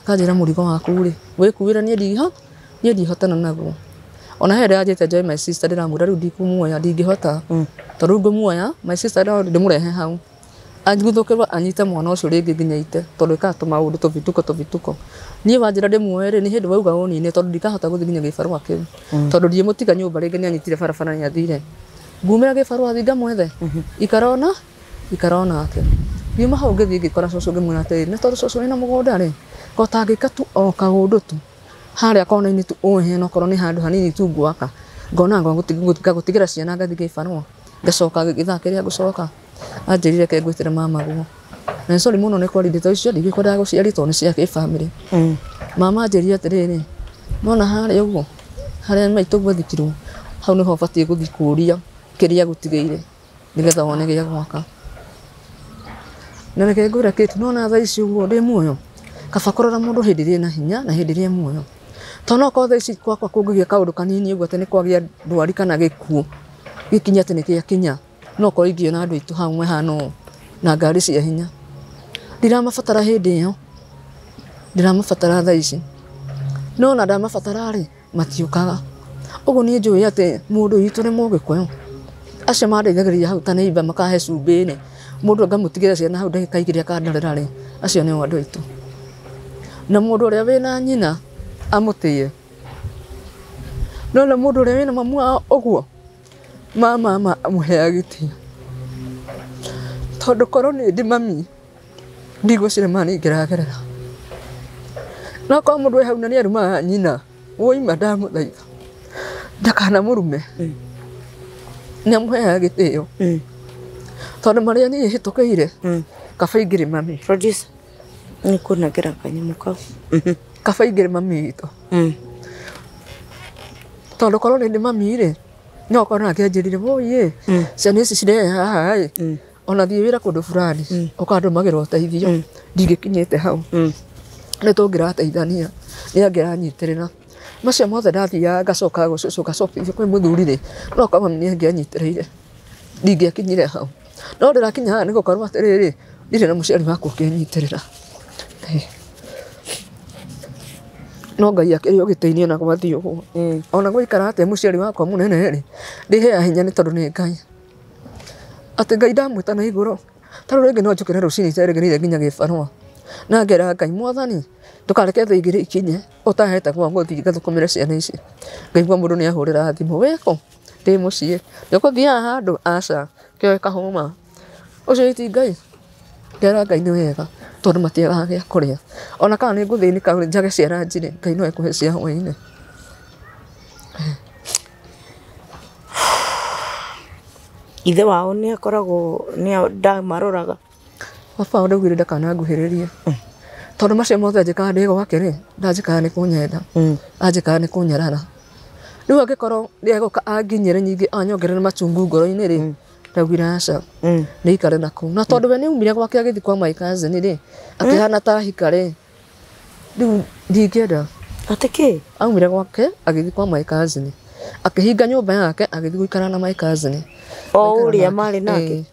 akanjĩra mũrigo waku rĩ wĩkuĩra niĩ ndihotana naguo ona hĩndĩ yanjĩte njoe my sister ndĩramwĩra rĩu ndikũmuoya ndingĩhota tondũ ngũmuoya my sister ndĩmũrehe hau angĩthũkĩrwo anyite mwana ũcio rĩngĩ nginya ite tondũ ĩkaga tũmaũndũ tũbituko niĩ wanjĩra ndĩmuoye rĩ nĩ hĩndĩ wauga ũnine tondũ ndikahota gũthiĩ nginya gĩbarũa kĩu tondũ ndiĩmũtiga nyũmba rĩngĩ nĩ anyitire barabara nĩ athire ngumĩra gĩbarũa thi ngamwethe ikara onake ngiuma hau ngĩthiĩ ngĩkora cũcũ ngĩmwĩra atĩrĩrĩ nĩ tondũ cũcũ wĩna mũgũnda rĩ ngotangĩka tu o kaũndũ tu harĩa kona-inĩ tu ũhe nokorwo nĩ handũ hanini tu ngwaka ngona ngagũtigĩra ciana ngathiĩ gĩbarũa ngacoka ithaa kĩrĩa ngũcoka anjĩrire reke ngwĩtĩre mama guo na sorry mũno nĩ kwarindĩte icio ndigĩkwendaga gũciarĩtwo nĩ cia kĩbamĩrĩ mama anjĩrire atĩrĩrĩ mona harĩa ũguo harĩa maitũ gwathikirwo hau nĩho batiĩ gũthiĩ kũria kĩrĩa gũtigĩire nĩgetha wone gĩa gwaka na reke ngwĩre Kate nona thaa ici ũguo ndĩ muoyo kaba kũrora mũndũ hĩndĩ ĩrĩa ena hinya na hĩndĩ ĩrĩa muoyo tondũ no korwo thaa ici gwakwa kũngĩgĩa kaũndũ kanini ũguo atĩ nĩ kwagĩa ndwari kana gĩkuũ gĩkinya atĩ nĩ gĩakinya no korwo ingĩona andũ aitũ hau mehana ũũ na ngari cia hinya ndiramabatara hĩndĩ ĩyo ndiramabatara thaa ici no na ndamabatara rĩ matiũkaga ũguo niĩ njũĩ atĩ mũndũ witũ nĩ Mũgĩkũyũ acio mandeithagĩrĩria hau ta neighbor makahe cumbĩ-nĩ mũndũ ngamũtigĩra ciana hau ndagĩka 2 akandorera rĩ acio nĩo andũ aitũ na mũndũ ũrĩa wĩna nyina amũtĩye no na mundu ria wina mamu wao uguo mama amuhea gitio tondu korwo ni ndi mami ndigwicire mani ngiragerera no kwa mundu hau na ni aruma nyina woima ndamuthaitha ndakana murume ni amuhea gitio tondu maria ni hitukeire kaba ingire mami
producer ni kuna gira kanyamu kau
kaba ingire mami ito tondu korwo ni ndi mami ri no korwo akinjirire boye ciana ici cirehe haha ĩ ona thiĩ wĩra kũndũ fulani ũkandũmagĩra ũteithio ndingĩkinyĩte hau nĩ tũngĩrateithania nĩ angĩranyitĩrĩra macio mothe ndathiaga ngacoka gũcũcũ ngacokithio kwĩ mũthuri rĩ no korwo nĩ angĩanyitĩrĩire ndingĩakinyire hau no ndĩrakinya haha nĩ gũkorwo atĩrĩrĩ ndirĩ na mũciari wakwa ũkĩnyitĩrĩra no Ngai akĩrĩ ũgĩteithio na gwathiĩ ũguo ona gũikara atĩa mũciari wakwa mũnene rĩ ndĩhea hinya nĩ tondũ nĩ Ngai atĩ Ngai ndamwĩta na igũrũ tarĩu rĩngĩ no njũkĩre rũcinĩ iterĩgĩrĩire nginya gĩbarũa na ngera Ngai Mwathani ndũkareke thaa igĩrĩ ikinye ũtahete gwa gũthiĩ ngathũkũmĩre ciana ici ngaigua mũndũ nĩ ahũrĩra thimũ wĩkũ ndĩ mũciĩ ndĩgũthiaga handũ aca kĩoe kahũma ũcio ti Ngai ngera Ngai nĩ wega tondu matiagaga gĩa kũrĩa ona kana nĩ ngũthĩnĩka njage ciara njirĩ Ngai no ekũhe cia hwaĩ-inĩ
ithe wao nĩ akoragwo nĩ ndamaroraga
baba wao ndaugire ndakananguhĩrĩrie tondu macio mothe njĩkaga ndĩ gwake rĩ ndanjĩkaga nĩ kũnyenda anjĩkaga nĩ kũnyarara rĩu angĩkorwo nĩegũka anginyĩre nyingĩ anyongerere macungu ngoro-inĩ rĩ ndaugire aca nĩ ikare nakũu na tondu we nĩ umire gwake agĩthiĩ kwa my cousin rĩ akĩhana ta hika rĩ rĩu ndingĩenda
atĩ kĩ
aumire gwake agĩthiĩ kwa my cousin akĩhinga nyũmba yake agĩthiĩ gũikara na my cousin
o ũrĩa marĩ nake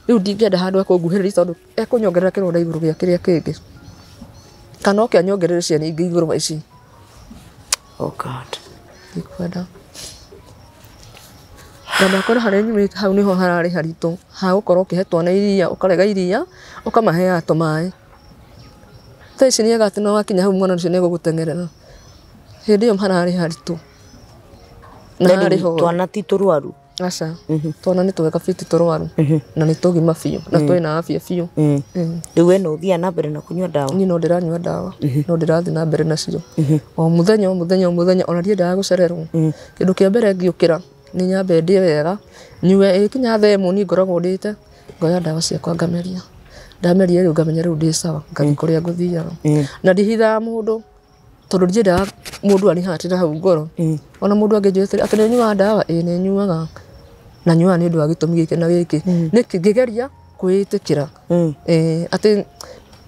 rĩu ndingĩenda handũ ekũnguhĩrĩria tondũ ekũnyongerera kĩronda igũrũ gĩa kĩrĩa kĩngĩ kana oke anyongerere ciana ingĩ igũrũ wa ici
oh God
ndikwenda na ndakora harĩa nyumĩte hau nĩho hararĩ haritũ ha gũkorwo ũkĩhe twana iria ũkarega iria ũkamaheaga tũmaĩ thaa ici nĩega atĩ no wakinya hau mwana ũcio nĩegũgũteng'erera hĩndĩ ĩyo hararĩ haritũ na harĩ ho
twana ti tũrwaru
aca twana nĩ twega biti tũrwaru na nĩ tũgima biũ na twĩna afya biũ
rĩu we no ũthiaga na mbere na kũnyua ndawa
niĩ no ndĩranyua ndawa no ndĩrathiĩ na mbere nacio o mũthenya o mũthenya o mũthenya ona ndiendaga gũcererwo kĩndũ kĩa mbere ngĩũkĩra nĩ nyambe ndĩe wega nyue ĩkinya thaa ĩmwe niĩ ngoragwo ndĩte ngoya ndawa ciakwa ngameria ndameria rĩu ngamenya rĩu ndĩ sawa ngathiĩ kũrĩa ngũthiaga na ndihithaga mũndũ tondu ndiendaga mũndũ anihatĩra hau ngoro ona mũndũ angĩnjĩra atĩ nĩ nyuaga ndawa nĩ nyuaga na nyuaga nĩ ũndũ wa gĩtũmi gĩkĩ na gĩkĩ nĩkĩ ngĩgeria kwĩĩtĩkĩra atĩ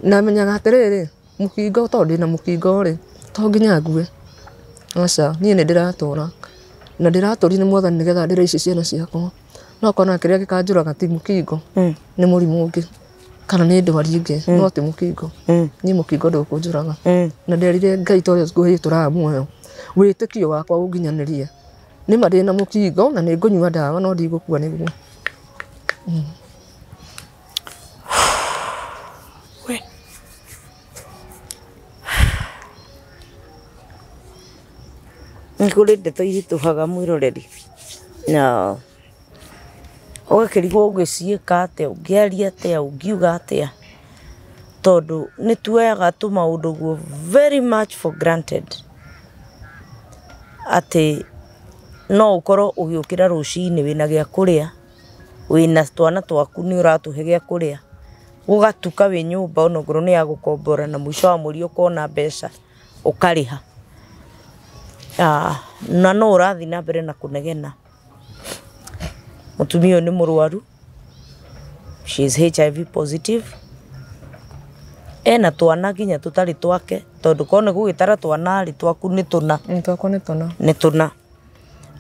namenyaga atĩrĩrĩ mũkingo tondũ ndĩna mũkingo rĩ to nginya ngue aca niĩ nĩ ndĩratũra na ndĩratũri nĩ Mwathani nĩgetha ndĩre ici ciana ciakwa no kona kĩrĩa gĩkanjũraga ti mũkingo nĩ mũrimũ ũngĩ kana nĩ ndwari ingĩ no ti mũkingo niĩ mũkingo ndũkũnjũraga na nderire Ngai ta ũrĩa ngũhĩtũraga muoyo wĩtĩkio wakwa ũnginyanĩrie nĩma ndĩ na mũkingo na nĩ ngũnyua ndawa no ndigũkua nĩguo
nĩ kũrĩ ndeto iritũhaga mwĩroreri na ũgakĩrigwo ũgĩciĩka atĩa ũngĩaria atĩa ũngiuga atĩa tondũ nĩ tuoyaga tũmaũndũ guo very much for granted atĩ no ũkorwo ũgĩũkĩra rũcinĩ wĩna gĩa kũrĩa wĩna twana twaku nĩ ũratũhe gĩa kũrĩa gũgatuka wĩ nyũmba onokorwo nĩ ya gũkombora na mũico wa mweri ũkona mbeca ũkarĩha na no ũrathiĩ na mbere na kũnegena mũtumia ũyũ nĩ mũrwaru she is HIV positive ena twana nginya tũtarĩ twake tondũ korwo nĩ gũgĩtara twana rĩ twaku nĩ tũna nĩ tũna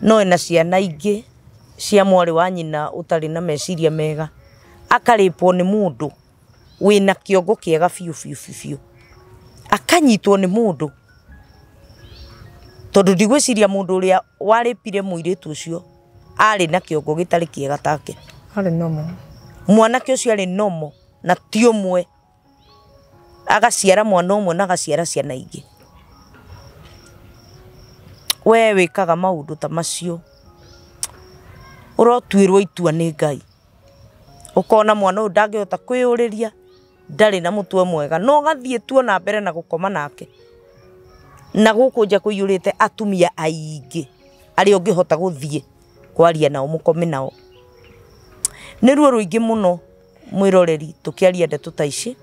no ena ciana ingĩ cia mwarĩ wa nyina ũtarĩ na meciria mega akarĩpwo nĩ mũndũ wĩna kĩongo kĩega biũ akanyitwo nĩ mũndũ tondũ ndigwĩciria mũndũ ũrĩa warĩpire mũirĩtu ũcio arĩ na kĩongo gĩtarĩ kĩega take
arĩ nomo
mwanake ũcio arĩ nomo na ti ũmwe agaciara mwana ũmwe na agaciara ciana ingĩ we wikaga maundu ta macio urotwirwo itua ni Ngai ukona mwana uyu ndangihota kwiyuriria ndari na mutwe mwega no gathie tu na mbere na gukoma nake na gukunja kuyurite atumia aingi ari ungihota guthie kwaria nao mukome nao niruo ruingi muno mwiroreri tukiaria ndeto ta ici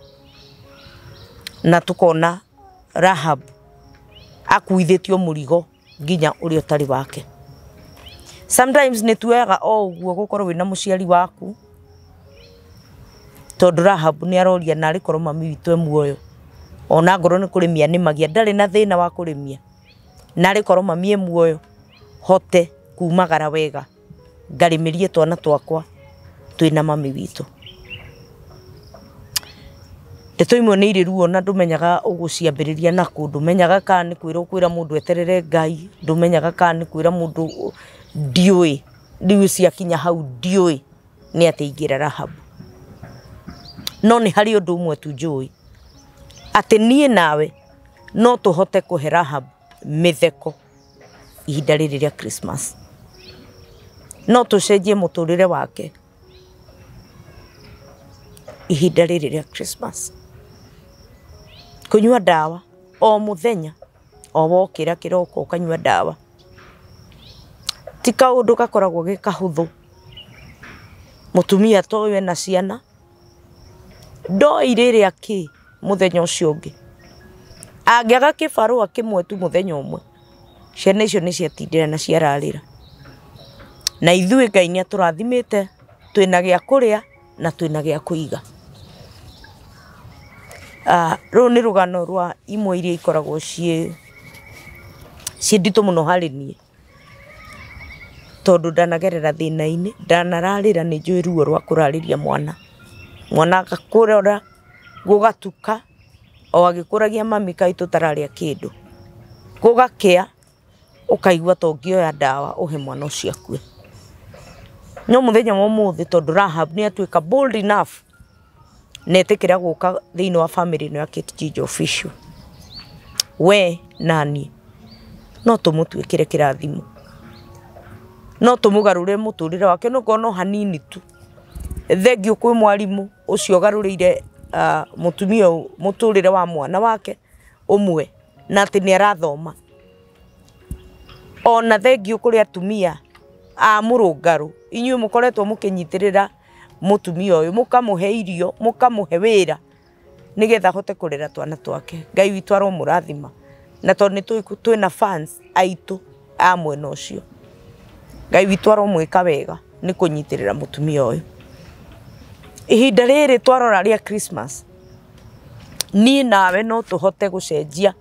na tukona Rahab akuithitio murigo nginya uri utari wake. Sometimes ni tuega o uguo gukorwo wina muciari waku tondu Rahab ni aroria na arikorwo mami witu e muoyo ona ngoro ni kurimia ni magia ndari na thina wa kurimia na arikorwo mami e muoyo hote kumagara wega ngarimirie twana twakwa twina mami witu. Ndeto imwe ni iri ruo na ndumenyaga uguciambiriria na kundu menyaga ka ni kwira kwira mundu eterere Ngai ndumenyaga ka ni kwira mundu ndiui ndiu cia kinya hau ndiui ni ateigira Rahab no ni hari undu umwe tu njui ati nie nawe no tuhote kuhe Rahab mitheko ihinda riri ria Christmas no tucenjie muturire wake ihinda riri ria Christmas kunywa dawa o muthenya o wokira kiroko ukanywa dawa tika undu gakoragwo gikahuthu mutumia toyo na ciana ndoirire aki muthenya ucio ungi angiaga kibarua kimwe tu muthenya umwe ciana icio ni ciatindira na ciararira na ithui Ngai ni aturathimite twina gia kuria na twina gia kuiga. Ru ni rugano rwa imwe iria ikoragwo cie ndito muno hari nie tondu ndanagerera thina-ini ndanararira ni njui ruo rwa kurariria mwana agakurora gugatuka o agikuragia mami kai tutararia kindu gugakia ukaigua tongioya dawa uhe mwana ucio akue no muthenya wa muthi tondu Rahab ni atuika bold enough netikira guka thiini wa family no ya Kitjiji official we nani no tumutwikire kirathimo no tumugarure muturire wake no kono hanini tu thengio kwi mwarimu ucio garurire mutumia muturire wa mwana wake umwe na ati ni arathoma ona thengio kuri atumia murungaru inyuĩ mukoretwo mukinyitirira mutumia uyu mukamuhe irio mukamuhe wira nigetha hote kurera twana twake. Ngai witu aromurathima na tondu twina fans aitu mwena ucio Ngai witu aromwika wega ni kunyitirira mutumia uyu. Ihinda riri twarora ria Christmas ni nawe no tuhote gucenjia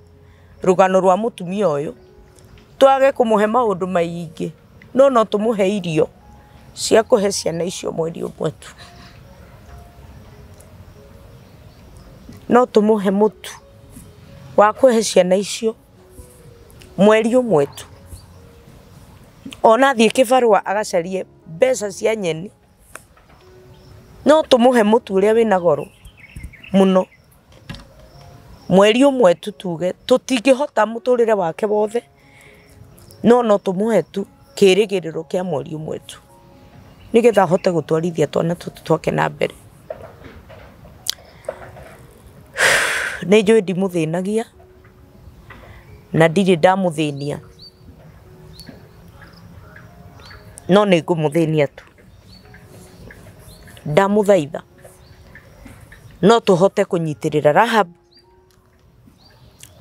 rugano rwa mutumia uyu twage kumuhe maundu maingi no tumuhe irio cia kuhe ciana icio mweri umwe tu no tumuhe mutu wa kuhe ciana icio mweri umwe tu ona thie kibarua agacarie mbeca cia nyeni no tumuhe mutu uria wina goro muno mweri umwe tu tuge tutingihota muturire wake wothe no tumuhe tu kirigiriro kia mweri umwe tu nigetha hote gutwarithia twana tutu twake na mbere. Ni njui ndimuthinagia na ndiri ndamuthinia no ni ngumuthinia tu ndamuthaitha no tuhote kunyitirira Rahab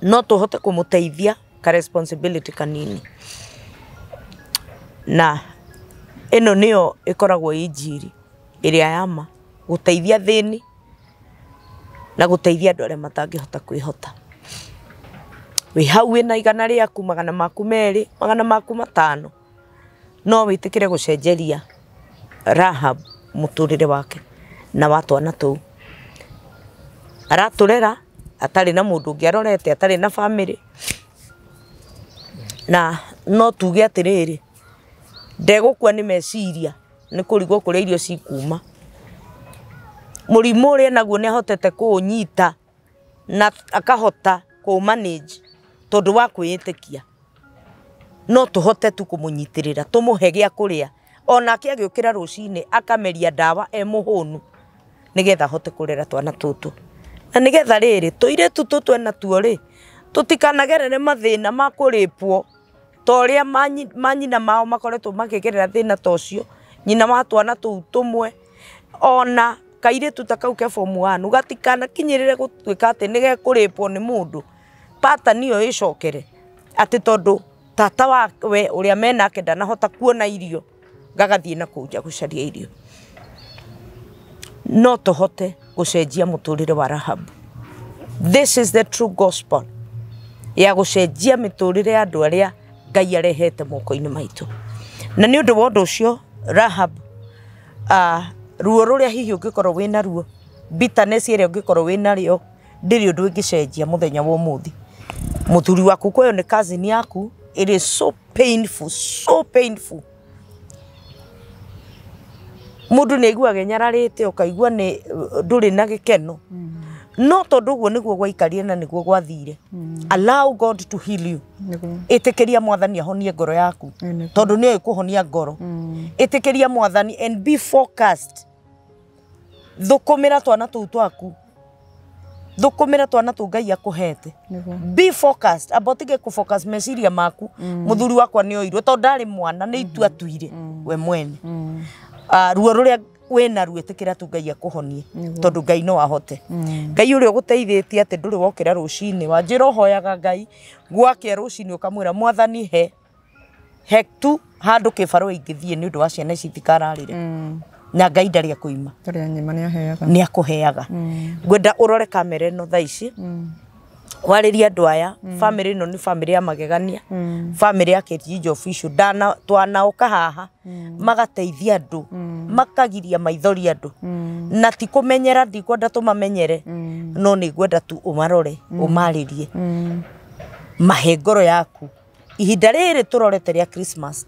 no tuhote kumuteithia ka responsibility kanini na ino niyo ikoragwo injiri iria yama guteithia thini na guteithia andu aria matangihota kwihota. Wi hau wina igana riaku magana maku meri magana maku matano no witikire gucenjeria Rahab muturire wake na watwana tu araturera atari na mundu ngiarorete atari na family na no tuge atiriri ndegukua ni meciria ni kurigwo kuria irio cikuma murimu uri naguo ni ahotete kuunyita na akahota ku manage tondu wa kwiyitikia no tuhote tu kumunyitirira tumuhe gya kuria onake agiukira rucini akameria ndawa muhunu nigetha hote kurera twana tutu na nigetha riri tuiretu tutu na tuo ri tutikanagerere mathina ma kuripwo toria manyina mao makoretwo makigerera thina tocio nyina wa twana tu tumwe ona kairetu takauke form 1 ugatikana kinyirire gutwika ati nige kuripwo ni mundu pata niyo icokere ati tondu tata wawe uria menake ndanahota kuona irio gagathie na kuja gucaria irio no tuhote gucenjia muturire wa Rahabu. This is the true gospel ya gucenjia miturire ya andu aria Ngai arehete moko-ini maitu na ni undu wa undu ucio Rahab ruo ruria hihi ungikorwo wina ruo bitterness iria ungikorwo wina rio ndiri undu ingicenjia muthenya wa umuthi muthuri waku koyo ni cousin yaku. It is so painful mundu ni aiguaga nyararite ukaigua ni nduri na gikeno no tondu guo niguo gwaikarie na niguo gwathire. Allow God to heal you. Itikiria mwathani ahonie ngoro yaku tondu ni ikuhonia ngoro. Itikiria mwathani and be focused. Thukumira twana tu twaku thukumira twana tu Ngai akuhete. Be focused about ge ku focus meciria maku muthuri wakwa ni oirwe tondu ndari mwana ni itu atuire we mwene ruo ruria wena ruetikira tu Ngai akuhonie tondu Ngai no ahote. Ngai uri uguteithitie ati nduri wokira rucini wanjira hoyaga Ngai gwakia rucini ukamwira mwathani he tu handu kibaro ingithie ni undu wa ciana ici tikararire na Ngai ndari akuima ni akuheaga. Ngwenda urore kamera ino thaa ici wariria andu aya family ino ni family ya magegania family ya Kĩnjinjo official twana uka haha magateithia andu makagiria maithori andu na ti kumenyera ndikwenda tumamenyere no ni ngwenda tu umarore umaririe mahe ngoro yaku ihinda riri turorete ria Christmas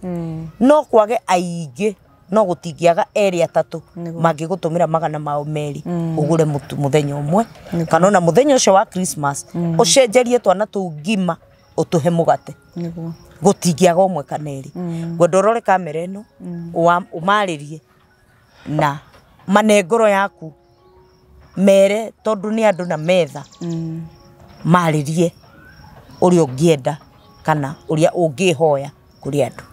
no kwage aingi no gutingiaga eri atatu mangi gutumira magana mao meri ugure mutu muthenya umwe kana na muthenya ucio wa Christmas ucenjerie twana tu ngima utuhe mugate gutingiaga umwe kaneri. Ngwenda urore kamera ino umaririe na mane ngoro yaku mere tondu ni andu na metha maririe uria ungienda kana uria ungihoya kuri andu.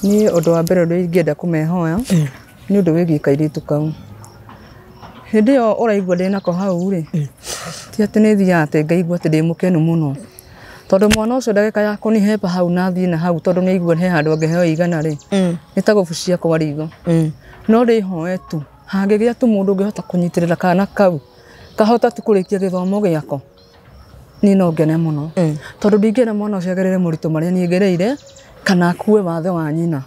Ni undu wa mbere uria ingienda kumehoya ni undu wigi kairitu kau hindi yo uraigua ndinako hau ri ti ati ni thia ati ngaigua ati ndi mukenu muno tondu mwana ucio ndagika ya kunihepa hau na thie na hau tondu ni igua he handu angeheo igana ri ni ta gubucia kwa rigo no ri hoe tu hangigia tu mundu ngihota kunyitirira kana kau kahota tu kurikia githomo giako ni no ngene muno tondu ndingienda mwana ucio agerere muritu maria ni ngereire kana kuwe wathe wa nyina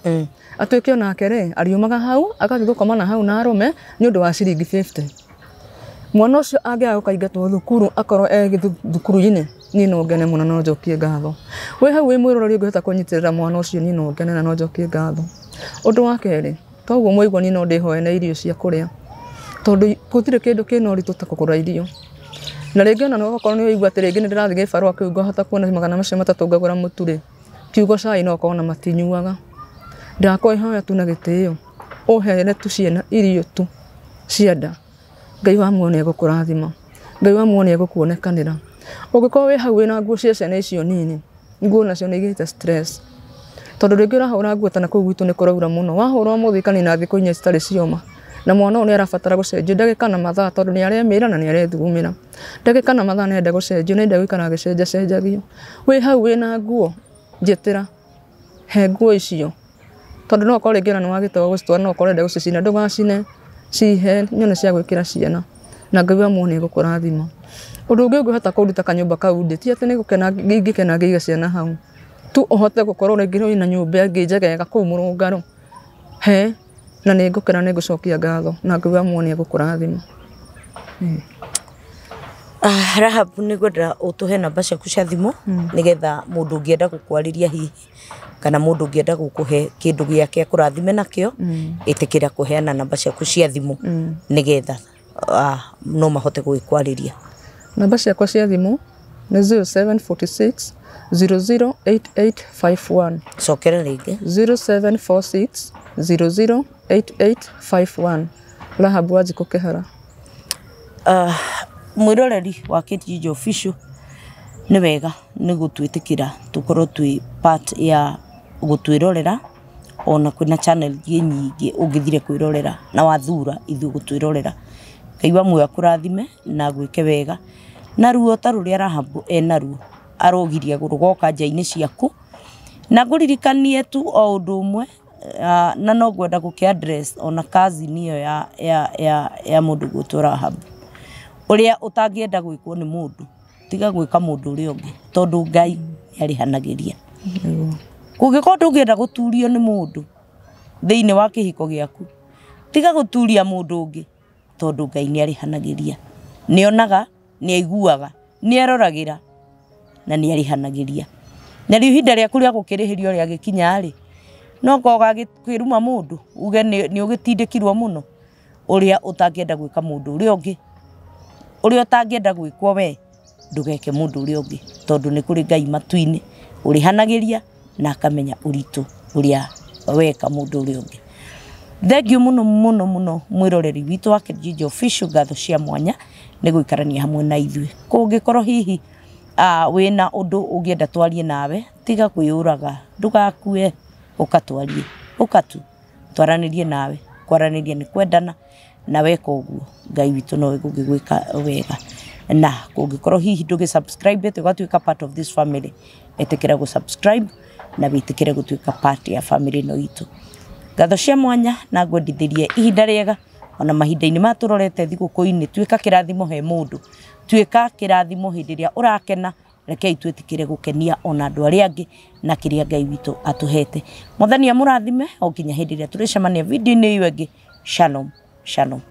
atuike onake ri ariumaga hau akathi gukomana hau na arume ni undu wa ciringi 50 mwana ucio angia ukaingatwo thukuru akorwo thukuru-ini ni no ngene muno no njokie ngatho we hau wi mwirorori ngihota kunyitirira mwana ucio ni no ngene na no njokie ngatho. Undu wa keri toguo mwaigua ni no ndihoe na irio cia kuria tondu gutire kindu kina uritu ta kugura irio na ringi ona no korwo ni wigua ati ringi ni ndirathi gibarua kiu ngahota kuona magana macio matatu ngagura muture kiugo cai no kona matinyuaga ndakwihoya tu na gitio uhere tu ciana irio tu cienda Ngai wa muone egukurathima Ngai wa muone egukuonekanira ugikorwo wi hau wina nguo cia ciana icio nini nguo nacio ni igite stress tondu ringi urahura nguo tana kuu gwitu ni kuraura muno wahura muthikani na thiku inya citari cioma na mwana uyu ni arabatara gucenjio ndagika na mathaa tondu ni aremira na ni arethugumira ndagika na mathaa ni enda gucenjio ni enda gwikara gicenjagio wi hau wina nguo jetera he nguo icio tondu no kore ngira no wagitawa gustwara no kore nda gucicina ndugacine cihe nyone cia gwikira ciana na Ngai wa muone egukurathima. Undu ungi ungihota kuruta kanyumba kau ndi ti ati ni gukena ngigikena ngiiga ciana hau tu uhote gukorwo ringi na nyumba ngi njegega kuu murungaro he na ni ngukena ni ngucokia ngatho na Ngai wa muone egukurathima.
Rahab ni gwenda utuhe namba ciaku cia thimu nigetha mundu ungienda gukwariria hihi kana mundu ungienda gukuhe kindu giake kurathime nakio itikira kuheana namba ciaku cia thimu nigetha no mahote gwikwariria.
Namba ciakwa cia thimu nĩ 0746 008851
cokera rĩngĩ
0746 008851 Rahabu Wanjikũ Kĩhara.
Mwĩroreri wa KTG Official nĩ wega nĩ gũtwĩtĩkĩra tũkorwo twĩ part ya gũtwĩrorera, ona kwĩna channel nyingĩ ũngĩthire kwĩrorera na wathura ithuĩ gũtwĩrorera. Ngai wa muoyo akũrathime na gwĩke wega, na ruo ta rũrĩa Rahabu enaruo arogiria gũgoka nja-inĩ ciaku, na ngũririkanie tu o ũndũ ũmwe, na no ngwenda gũkĩ address ona cousin ĩyo ya mũndũ gwĩtwo Rahabu, ũrĩa ũtangĩenda gwĩkwo nĩ mũndũ tiga gwĩka mũndũ ũrĩa ũngĩ, tondũ Ngai arĩhanagĩria. Kũngĩkorwo ndũngĩenda gũturio nĩ mũndũ thĩinĩ wa kĩhiko gĩaku, tiga gũturia mũndũ ũngĩ, tondũ Ngai nĩarĩhanagĩria. Nĩonaga, nĩaiguaga, nĩeroragĩra na nĩarĩhanagĩria. Na rĩu ihinda rĩaku rĩa gũkĩrĩhĩrio rĩagĩkinya rĩ, no gũgakĩruma mũndũ uge nĩ ũgĩtindĩkirwo mũno, ũrĩa ũtangĩenda gwĩka mũndũ ũrĩa ũngĩ, ũrĩa ũtangĩenda gwĩkwo we ndũgeke mũndũ ũrĩa ũngĩ, tondũ nĩ kũrĩ Ngai matu-inĩ ũrĩhanagĩria na akamenya ũritũ ũrĩa weka mũndũ ũrĩa ũngĩ. Thengiũ mũno mũno mũno mwĩroreri witũ wa KTG Official, ngatho cia mwanya nĩ gũikarania hamwe na ithuĩ. Kũngĩkorwo hihi wĩna ũndũ ũngĩenda twarie nawe, tiga kwĩyũraga, ndũgakue, ũkatwarie, ũkatu twaranĩrie nawe. Kwaranĩria nĩ kwendana, na weka ũguo Ngai witũ nowe gũgĩgwĩka wega. Na kũngĩkorwo hihi ndũgĩ-subscribe ũgatuĩka part of this family, etĩkĩra gũ-subscribe na wĩtĩkĩre gũtuĩka part ya family ĩno itũ. Ngatho cia mwanya na ngwendithĩrie ihinda rĩega, ona mahinda-inĩ matũrorete thigũkũ-inĩ. Tuĩka kĩrathimo he mũndũ, tuĩka kĩrathimo hĩndĩ ĩrĩa ũrakena, rekei twĩtĩkĩre gũkenia ona andũ arĩa angĩ na kĩrĩa Ngai witũ atũhete. Mwathani amũrathime o nginya hĩndĩ ĩrĩa tũrĩcemania video-inĩ ĩyo ĩngĩ. Shalom, shalom.